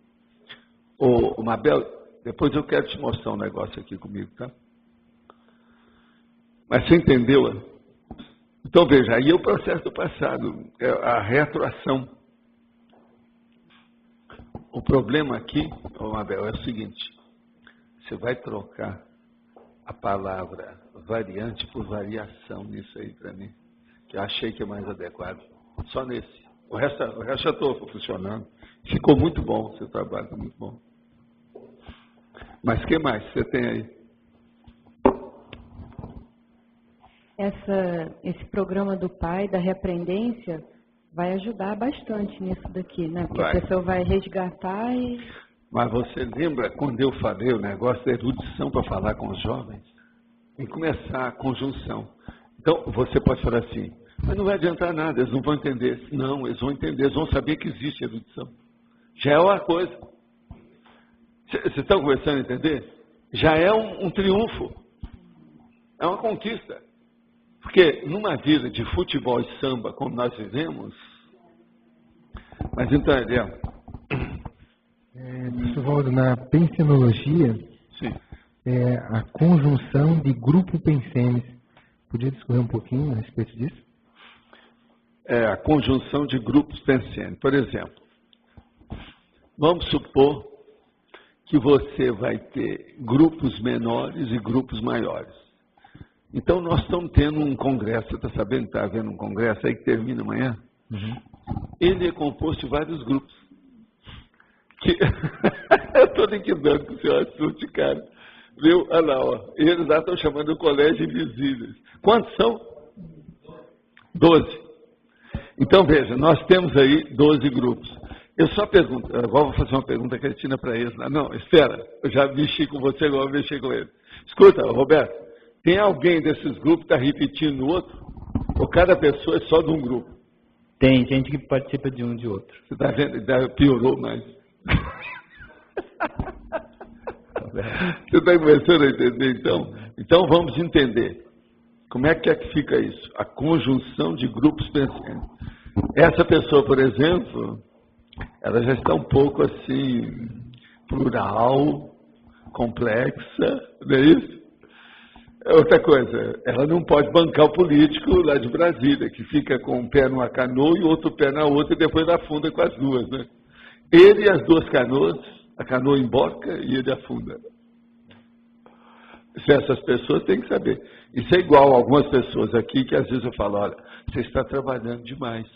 Ô, Mabel, depois eu quero te mostrar um negócio aqui comigo, tá? Mas você entendeu? Então, veja, aí é o processo do passado, é a retroação. O problema aqui, ô, Mabel, é o seguinte: você vai trocar a palavra variante por variação nisso aí para mim, que eu achei que é mais adequado. Só nesse. O resto já estou funcionando. Ficou muito bom o seu trabalho, está muito bom. Mas o que mais você tem aí? Esse programa do pai, da reaprendência, vai ajudar bastante nisso daqui, né? Porque a pessoa vai resgatar e... Mas você lembra quando eu falei o negócio da erudição para falar com os jovens? Tem que começar a conjunção. Então, você pode falar assim, mas não vai adiantar nada, eles não vão entender. Não, eles vão entender, eles vão saber que existe erudição. Já é uma coisa. Vocês estão começando a entender? Já é um triunfo. É uma conquista. Porque numa vida de futebol e samba, como nós vivemos... Mas então, Eliel... Professor Waldo, na pensenologia, a conjunção de grupo pensenes. Podia discorrer um pouquinho a respeito disso? A conjunção de grupos pensenes. Por exemplo, vamos supor que você vai ter grupos menores e grupos maiores. Então, nós estamos tendo um congresso, você está sabendo que está havendo um congresso aí que termina amanhã? Uhum. Ele é composto de vários grupos. Eu estou liquidando com o seu assunto, cara. Viu? Olha lá, ó. Eles lá estão chamando o Colégio Invisíveis. Quantos são? 12. Então, veja, nós temos aí 12 grupos. Eu só pergunto, agora vou fazer uma pergunta cretina para eles. Não, espera, eu já mexi com você, agora vou mexer com eles. Escuta, Roberto, tem alguém desses grupos que está repetindo o outro? Ou cada pessoa é só de um grupo? Tem gente que participa de um de outro. Você está vendo? Piorou mais. Você está começando a entender, então? Então, vamos entender. Como é que fica isso? A conjunção de grupos pensando. Essa pessoa, por exemplo, ela já está um pouco assim, plural, complexa, não é isso? Outra coisa, ela não pode bancar o político lá de Brasília, que fica com um pé numa canoa e outro pé na outra e depois afunda com as duas, né? Ele e as duas canoas, a canoa emborca e ele afunda. Se essas pessoas têm que saber. Isso é igual a algumas pessoas aqui que às vezes eu falo, olha, você está trabalhando demais.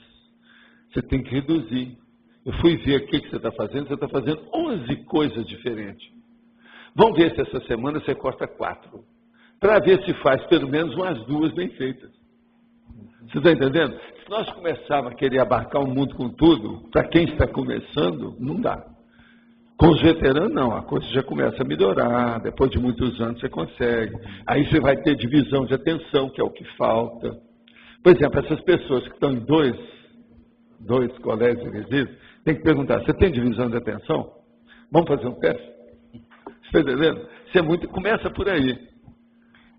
Você tem que reduzir. Eu fui ver o que você está fazendo 11 coisas diferentes. Vamos ver se essa semana você corta 4. Para ver se faz pelo menos umas 2 bem feitas. Você está entendendo? Se nós começarmos a querer abarcar o mundo com tudo, para quem está começando, não dá. Com os veteranos, não. A coisa já começa a melhorar. Depois de muitos anos você consegue. Aí você vai ter divisão de atenção, que é o que falta. Por exemplo, essas pessoas que estão em dois colégios invisíveis, tem que perguntar, você tem divisão de atenção? Vamos fazer um teste? Você está entendendo? Começa por aí.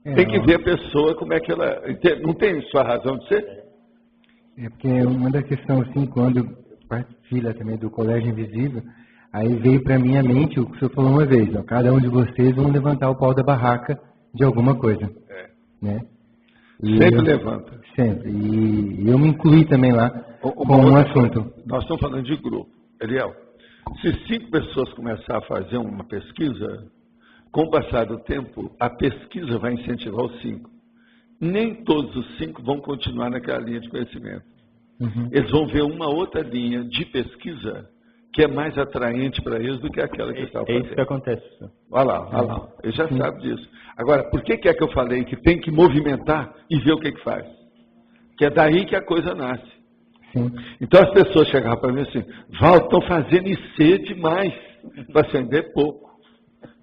Tem que ver a pessoa, como é que ela... Não tem sua razão de ser? É porque uma das questões, assim, quando partilha também do Colégio Invisível, aí veio para minha mente o que o senhor falou uma vez, ó, cada um de vocês vão levantar o pau da barraca de alguma coisa. Né? Sempre levanta. Sempre. E eu me incluí também lá com um assunto. Nós estamos falando de grupo. Eliel, se 5 pessoas começarem a fazer uma pesquisa, com o passar do tempo, a pesquisa vai incentivar os 5. Nem todos os 5 vão continuar naquela linha de conhecimento. Uhum. Eles vão ver uma outra linha de pesquisa que é mais atraente para eles do que aquela que estava fazendo. É isso que acontece. Olha lá. Ele já sabe disso. Agora, por que é que eu falei que tem que movimentar e ver o que faz? Que é daí que a coisa nasce. Sim. Então as pessoas chegavam para mim assim, Valdo, estão fazendo IC demais para acender pouco.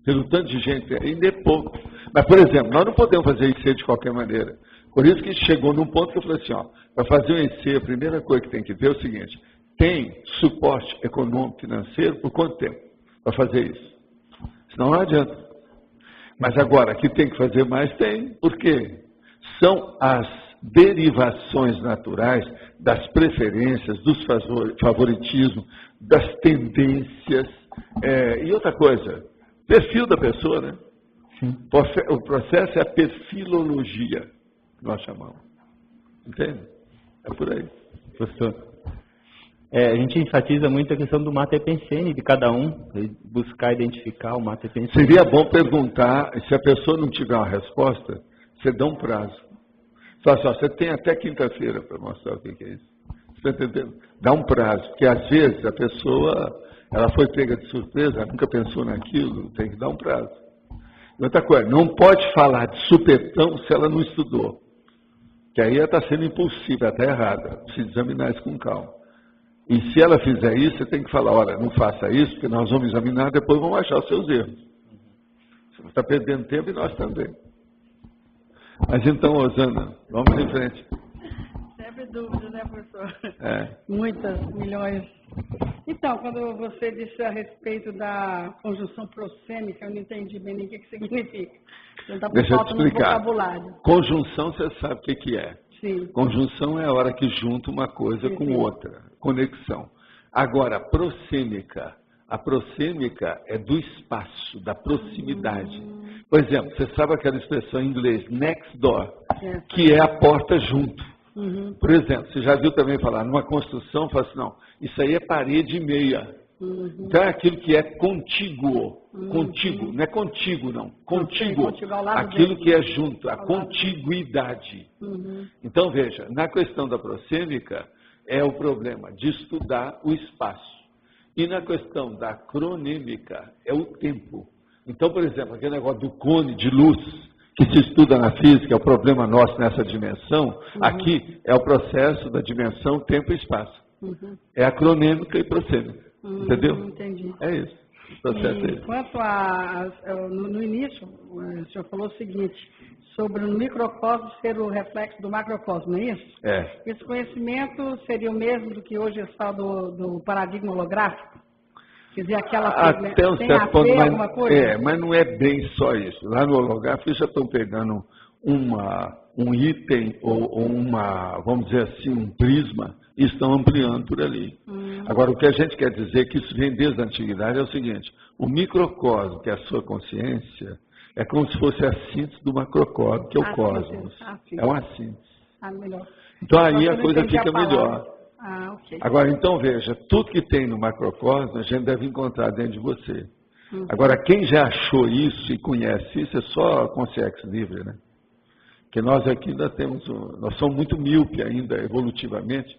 Pelo tanto de gente, ainda é pouco. Mas, por exemplo, nós não podemos fazer IC de qualquer maneira. Por isso que chegou num ponto que eu falei assim, para fazer um IC, a primeira coisa que tem que ver é o seguinte, tem suporte econômico financeiro por quanto tempo para fazer isso? Senão não adianta. Mas agora, que tem que fazer mais, tem. Por quê? São as derivações naturais das preferências, dos favoritismos, das tendências. E outra coisa, perfil da pessoa, né? Sim. O processo é a perfilologia, que nós chamamos. Entende? É por aí. Professor, a gente enfatiza muito a questão do Mater Pensene de cada um, buscar identificar o Mater Pensene. Seria bom perguntar, se a pessoa não tiver uma resposta, você dá um prazo. Fala assim, você tem até quinta-feira para mostrar o que é isso. Você está entendendo? Dá um prazo, porque às vezes a pessoa, ela foi pega de surpresa, nunca pensou naquilo, tem que dar um prazo. E outra coisa, não pode falar de supetão se ela não estudou. Que aí ela está sendo impulsiva, ela está errada. Precisa examinar isso com calma. E se ela fizer isso, você tem que falar, olha, não faça isso, porque nós vamos examinar, depois vamos achar os seus erros. Você está perdendo tempo e nós também. Mas então, Rosana, vamos em frente. Sempre dúvidas, né, professor? Muitas, milhões. Então, quando você disse a respeito da conjunção prosêmica, eu não entendi bem nem o que significa. Então, deixa eu te explicar. Vocabulário. Conjunção, você sabe o que é. Sim. Conjunção é a hora que junta uma coisa com outra. Conexão. Agora, prosêmica. A prosêmica é do espaço, da proximidade. Por exemplo, você sabe aquela expressão em inglês, next door, que é a porta junto. Por exemplo, você já viu também falar, numa construção, fala assim, não, isso aí é parede e meia. Então é aquilo que é contíguo. Contíguo, não é contigo, não. Contíguo. Aquilo que é junto, a contiguidade. Então, veja, na questão da prosêmica, é o problema de estudar o espaço. E na questão da cronêmica, é o tempo. Então, por exemplo, aquele negócio do cone de luz, que se estuda na física, é o problema nosso nessa dimensão, aqui é o processo da dimensão tempo e espaço. É a cronêmica e prosêmica. Entendeu? Entendi. É isso. O processo é esse. Quanto no início, o senhor falou o seguinte, sobre o microcosmo ser o reflexo do macrocosmo, não é isso? Esse conhecimento seria o mesmo do que hoje está do paradigma holográfico? Quer dizer, aquela até um certo ponto, alguma coisa? Mas não é bem só isso. Lá no holográfico já estão pegando um item ou uma, vamos dizer assim, um prisma e estão ampliando por ali. Agora, o que a gente quer dizer, que isso vem desde a antiguidade, é o seguinte, o microcosmo, que é a sua consciência, é como se fosse a síntese do macrocosmo, que é o cosmos. É uma síntese. Melhor. Então aí a coisa fica melhor. Okay. Agora, então, veja, tudo que tem no macrocosmo, a gente deve encontrar dentro de você. Agora, quem já achou isso e conhece isso, é só a consciência livre, né? Porque nós aqui ainda temos, nós somos muito míope ainda, evolutivamente,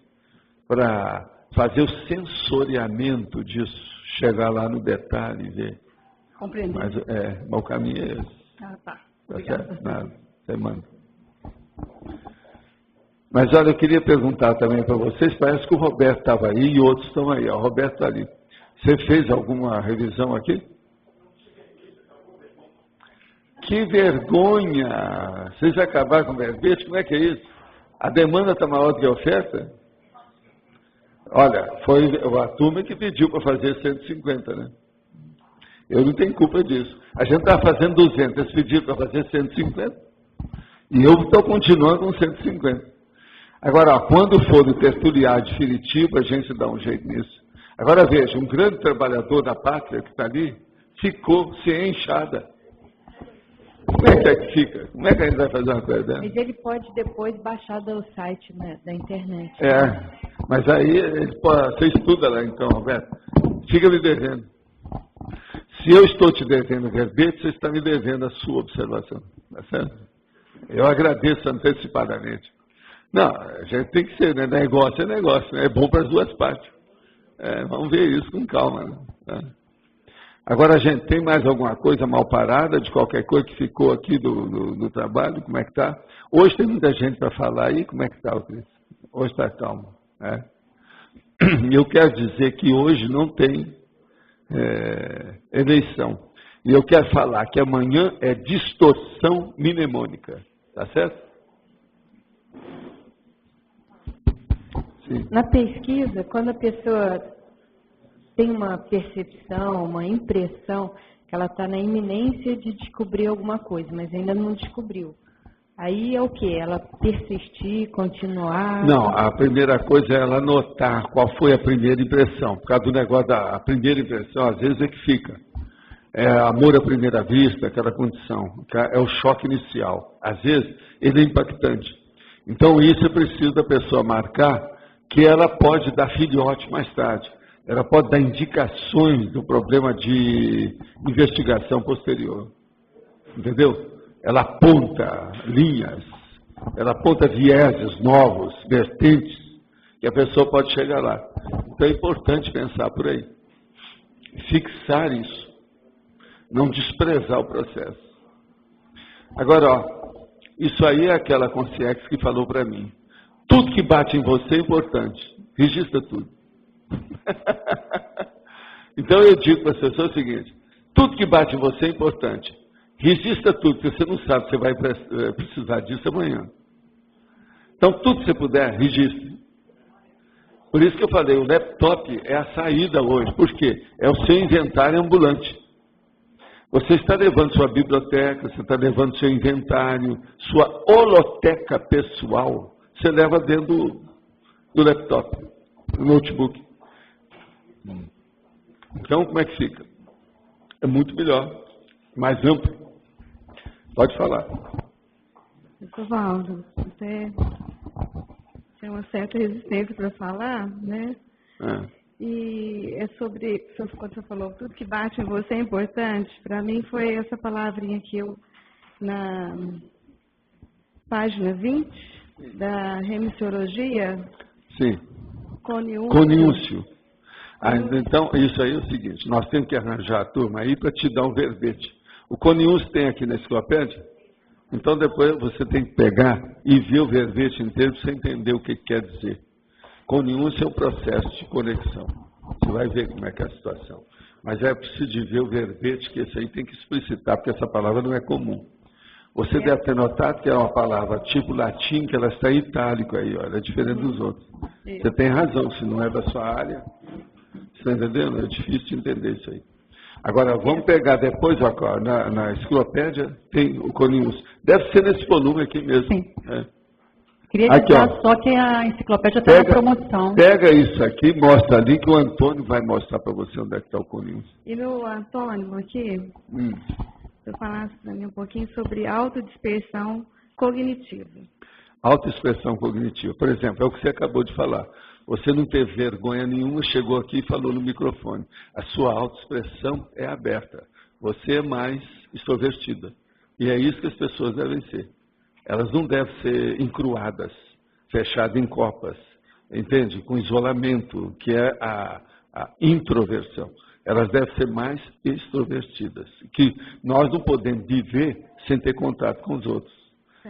para fazer o sensoriamento disso, chegar lá no detalhe e ver. Compreender. Mas o caminho é esse. Tá. Tá certo? Nada. Você manda. Mas olha, eu queria perguntar também para vocês, parece que o Roberto estava aí e outros estão aí. O Roberto está ali. Você fez alguma revisão aqui? Que vergonha! Vocês acabaram com o verbete? Como é que é isso? A demanda está maior do que a oferta? Olha, foi a turma que pediu para fazer 150, né? Eu não tenho culpa disso. A gente está fazendo 200, eles pediram para fazer 150. E eu estou continuando com 150. Agora, ó, quando for no tertuliar definitivo, a gente dá um jeito nisso. Agora veja, um grande trabalhador da pátria que está ali, ficou sem enxada. Como é que fica? Como é que a gente vai fazer uma coisa dessa? Mas ele pode depois baixar do site, né, da internet. Mas aí você estuda lá então, Roberto. Fica me devendo. Se eu estou te devendo verbete, você está me devendo a sua observação. Tá certo? Eu agradeço antecipadamente. Não, a gente tem que ser, né? Negócio é negócio, né? É bom para as duas partes. Vamos ver isso com calma. Né? Tá? Agora, a gente tem mais alguma coisa mal parada de qualquer coisa que ficou aqui do trabalho? Como é que está? Hoje tem muita gente para falar aí. Como é que está, Cris? Hoje está calmo. E eu quero dizer que hoje não tem eleição. E eu quero falar que amanhã é distorção mnemônica. Tá certo? Sim. Na pesquisa, quando a pessoa tem uma percepção, uma impressão que ela está na iminência de descobrir alguma coisa, mas ainda não descobriu. Aí é o quê? Ela persistir, continuar? Não, a primeira coisa é ela notar qual foi a primeira impressão. Por causa do negócio da primeira impressão, às vezes é que fica. É amor à primeira vista, aquela condição. É o choque inicial. Às vezes, ele é impactante. Então, isso é preciso da pessoa marcar que ela pode dar filhote mais tarde. Ela pode dar indicações do problema de investigação posterior. Entendeu? Ela aponta linhas, ela aponta vieses novos, vertentes, que a pessoa pode chegar lá. Então é importante pensar por aí. Fixar isso. Não desprezar o processo. Agora, ó, isso aí é aquela consciência que falou para mim. Tudo que bate em você é importante. Registra tudo. Então eu digo para as pessoas o seguinte, tudo que bate em você é importante. Registra tudo, porque você não sabe se você vai precisar disso amanhã. Então, tudo que você puder, registre. Por isso que eu falei, o laptop é a saída hoje. Por quê? É o seu inventário ambulante. Você está levando sua biblioteca, você está levando seu inventário, sua holoteca pessoal, você leva dentro do laptop, do notebook. Então, como é que fica? É muito melhor, mais amplo. Pode falar. Valdo, você tem uma certa resistência para falar, né? E é sobre, quando você falou, tudo que bate em você é importante. Para mim foi essa palavrinha que eu, na página 20 da Remissiologia. Sim. Coniúncio. Então, isso aí é o seguinte, nós temos que arranjar a turma aí para te dar um verbete. O coniúncio tem aqui na enciclopédia? Então depois você tem que pegar e ver o verbete inteiro para você entender o que quer dizer. Coniúncio é um processo de conexão. Você vai ver como é que é a situação. Mas é preciso de ver o verbete, que esse aí tem que explicitar, porque essa palavra não é comum. Você deve ter notado que é uma palavra tipo latim, que ela está em itálico aí, ó, ela é diferente dos outros. Você tem razão, se não é da sua área, você está entendendo? É difícil de entender isso aí. Agora, vamos pegar depois, ó, na enciclopédia, tem o coniúncio. Deve ser nesse volume aqui mesmo. Sim. Queria dizer só que a enciclopédia está na promoção. Pega isso aqui, mostra ali, que o Antônio vai mostrar para você onde é que está o coniúncio. E no Antônio, aqui, se eu falasse para mim um pouquinho sobre autodispersão cognitiva. Autoexpressão cognitiva. Por exemplo, é o que você acabou de falar. Você não teve vergonha nenhuma, chegou aqui e falou no microfone. A sua autoexpressão é aberta. Você é mais extrovertida. E é isso que as pessoas devem ser. Elas não devem ser encruadas, fechadas em copas, entende? Com isolamento, que é a introversão. Elas devem ser mais extrovertidas. Que nós não podemos viver sem ter contato com os outros.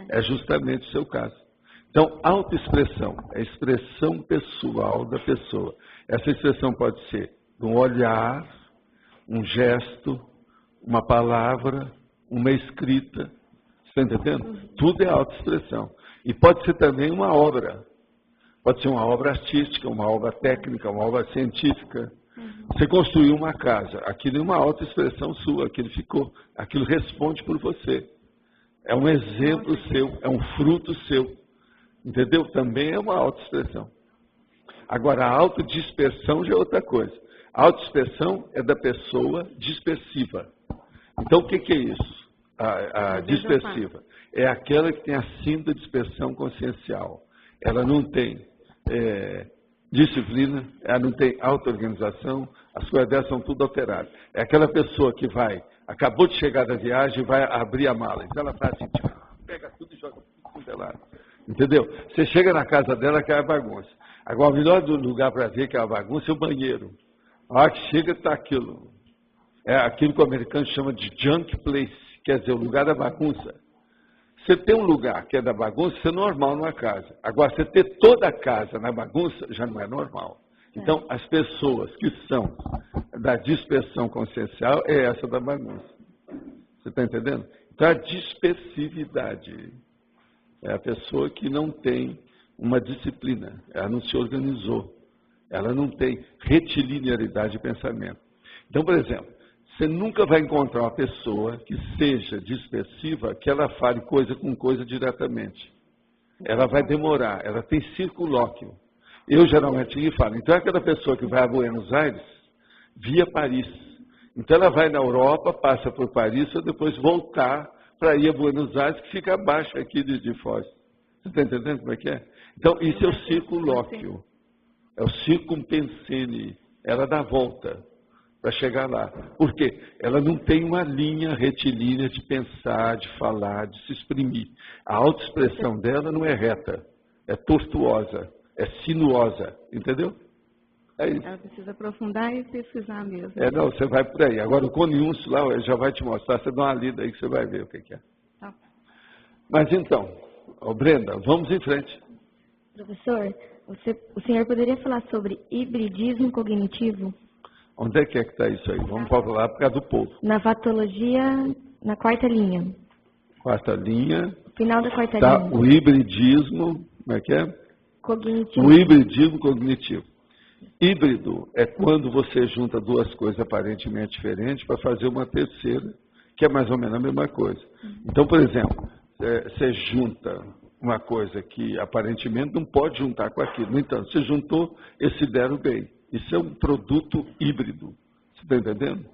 É justamente o seu caso. Então, autoexpressão é a expressão pessoal da pessoa. Essa expressão pode ser um olhar, um gesto, uma palavra, uma escrita. Você está entendendo? Tudo é autoexpressão. E pode ser também uma obra. Pode ser uma obra artística, uma obra técnica, uma obra científica. Você construiu uma casa. Aquilo é uma autoexpressão sua. Aquilo responde por você. É um exemplo seu, é um fruto seu. Entendeu? Também é uma autoexpressão. Agora, a autodispersão já é outra coisa. A autodispersão é da pessoa dispersiva. Então, o que é isso? A dispersiva. É aquela que tem a síndrome da dispersão consciencial. Ela não tem disciplina, ela não tem auto-organização, as coisas dela são tudo alteradas. É aquela pessoa que acabou de chegar da viagem e vai abrir a mala. Então, ela está assim, pega tudo e joga tudo pro lado. Entendeu? Você chega na casa dela, que é a bagunça. Agora, o melhor lugar para ver que é a bagunça é o banheiro. A hora que chega, está aquilo. É aquilo que o americano chama de junk place, quer dizer, o lugar da bagunça. Você tem um lugar que é da bagunça, isso é normal numa casa. Agora, você ter toda a casa na bagunça, já não é normal. Então, as pessoas que são da dispersão consciencial é essa da bagunça. Você está entendendo? Então, a dispersividade é a pessoa que não tem uma disciplina, ela não se organizou, ela não tem retilinearidade de pensamento. Então, por exemplo, Você nunca vai encontrar uma pessoa que seja dispersiva, que ela fale coisa com coisa diretamente. Ela vai demorar, ela tem circulóquio. Eu geralmente lhe falo, então é aquela pessoa que vai a Buenos Aires via Paris. Então ela vai na Europa, passa por Paris, para depois voltar para ir a Buenos Aires, que fica abaixo aqui de Foz. Você está entendendo como é que é? Então, isso é o circulóquio. É o circumpensene. Ela dá a volta para chegar lá. Por quê? Ela não tem uma linha retilínea de pensar, de falar, de se exprimir. A autoexpressão dela não é reta, é tortuosa, é sinuosa. Entendeu? É isso. Ela precisa aprofundar e pesquisar mesmo. Não, você vai por aí. Agora, o Coniúncio lá, ele já vai te mostrar. Você dá uma lida aí que você vai ver o que é. Tá. Mas então, Brenda, vamos em frente. Professor, o senhor poderia falar sobre hibridismo cognitivo? Onde é que está isso aí? Vamos falar por causa do povo. Na fatologia, na quarta linha. Quarta linha. Final da quarta linha. O hibridismo, como é que é? Cognitivo. O hibridismo cognitivo. Híbrido é quando você junta duas coisas aparentemente diferentes para fazer uma terceira, que é mais ou menos a mesma coisa. Então, por exemplo, você junta uma coisa que aparentemente não pode juntar com aquilo. No entanto, você juntou, eles se deram bem. Isso é um produto híbrido. Você está entendendo?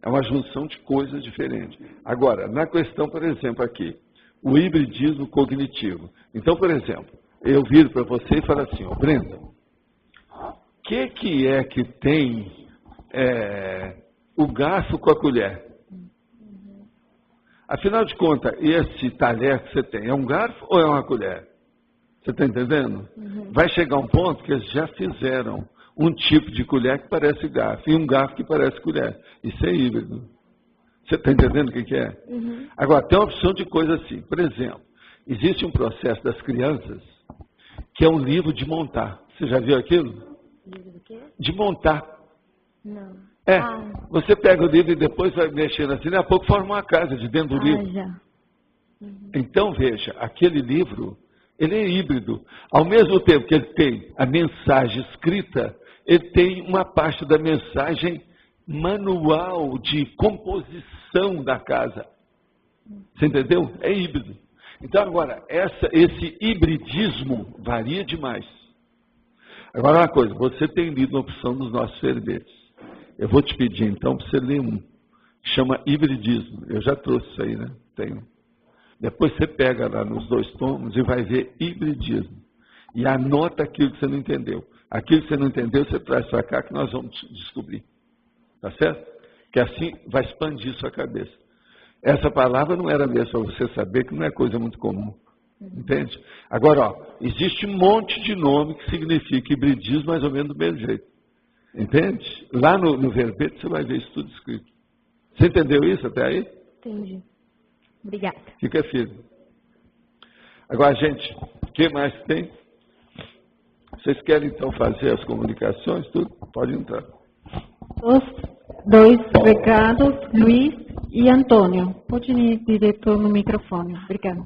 É uma junção de coisas diferentes. Agora, na questão, por exemplo, aqui, o hibridismo cognitivo. Então, por exemplo, eu viro para você e falo assim, Brenda, o que é que tem o garfo com a colher? Afinal de contas, esse talher que você tem, é um garfo ou é uma colher? Você está entendendo? Vai chegar um ponto que eles já fizeram um tipo de colher que parece garfo e um garfo que parece colher. Isso é híbrido. Você está entendendo o que é? Agora, tem uma opção de coisa assim. Por exemplo, existe um processo das crianças que é um livro de montar. Você já viu aquilo? Livro do quê? De montar. Não. Você pega o livro e depois vai mexendo assim, daqui a pouco forma uma casa de dentro do livro. Já. Então, veja, aquele livro, ele é híbrido. Ao mesmo tempo que ele tem a mensagem escrita, ele tem uma parte da mensagem manual de composição da casa. Você entendeu? É híbrido. Então, agora, esse hibridismo varia demais. Agora, uma coisa, você tem lido uma opção dos nossos verbetes. Eu vou te pedir, então, para você ler um. Chama hibridismo. Eu já trouxe isso aí, né? Tenho. Depois você pega lá nos 2 tomos e vai ver hibridismo. E anota aquilo que você não entendeu. Aquilo que você não entendeu, você traz para cá que nós vamos descobrir. Tá certo? Que assim vai expandir sua cabeça. Essa palavra não era mesmo para você saber que não é coisa muito comum. Entende? Agora, existe um monte de nome que significa hibridismo mais ou menos do mesmo jeito. Entende? Lá no verbete você vai ver isso tudo escrito. Você entendeu isso até aí? Entendi. Obrigada. Fica firme. Agora, gente, o que mais tem? Vocês querem então fazer as comunicações? Tudo? Pode entrar. Os 2 recados, Luiz e Antônio. Pode ir direto no microfone. Obrigada.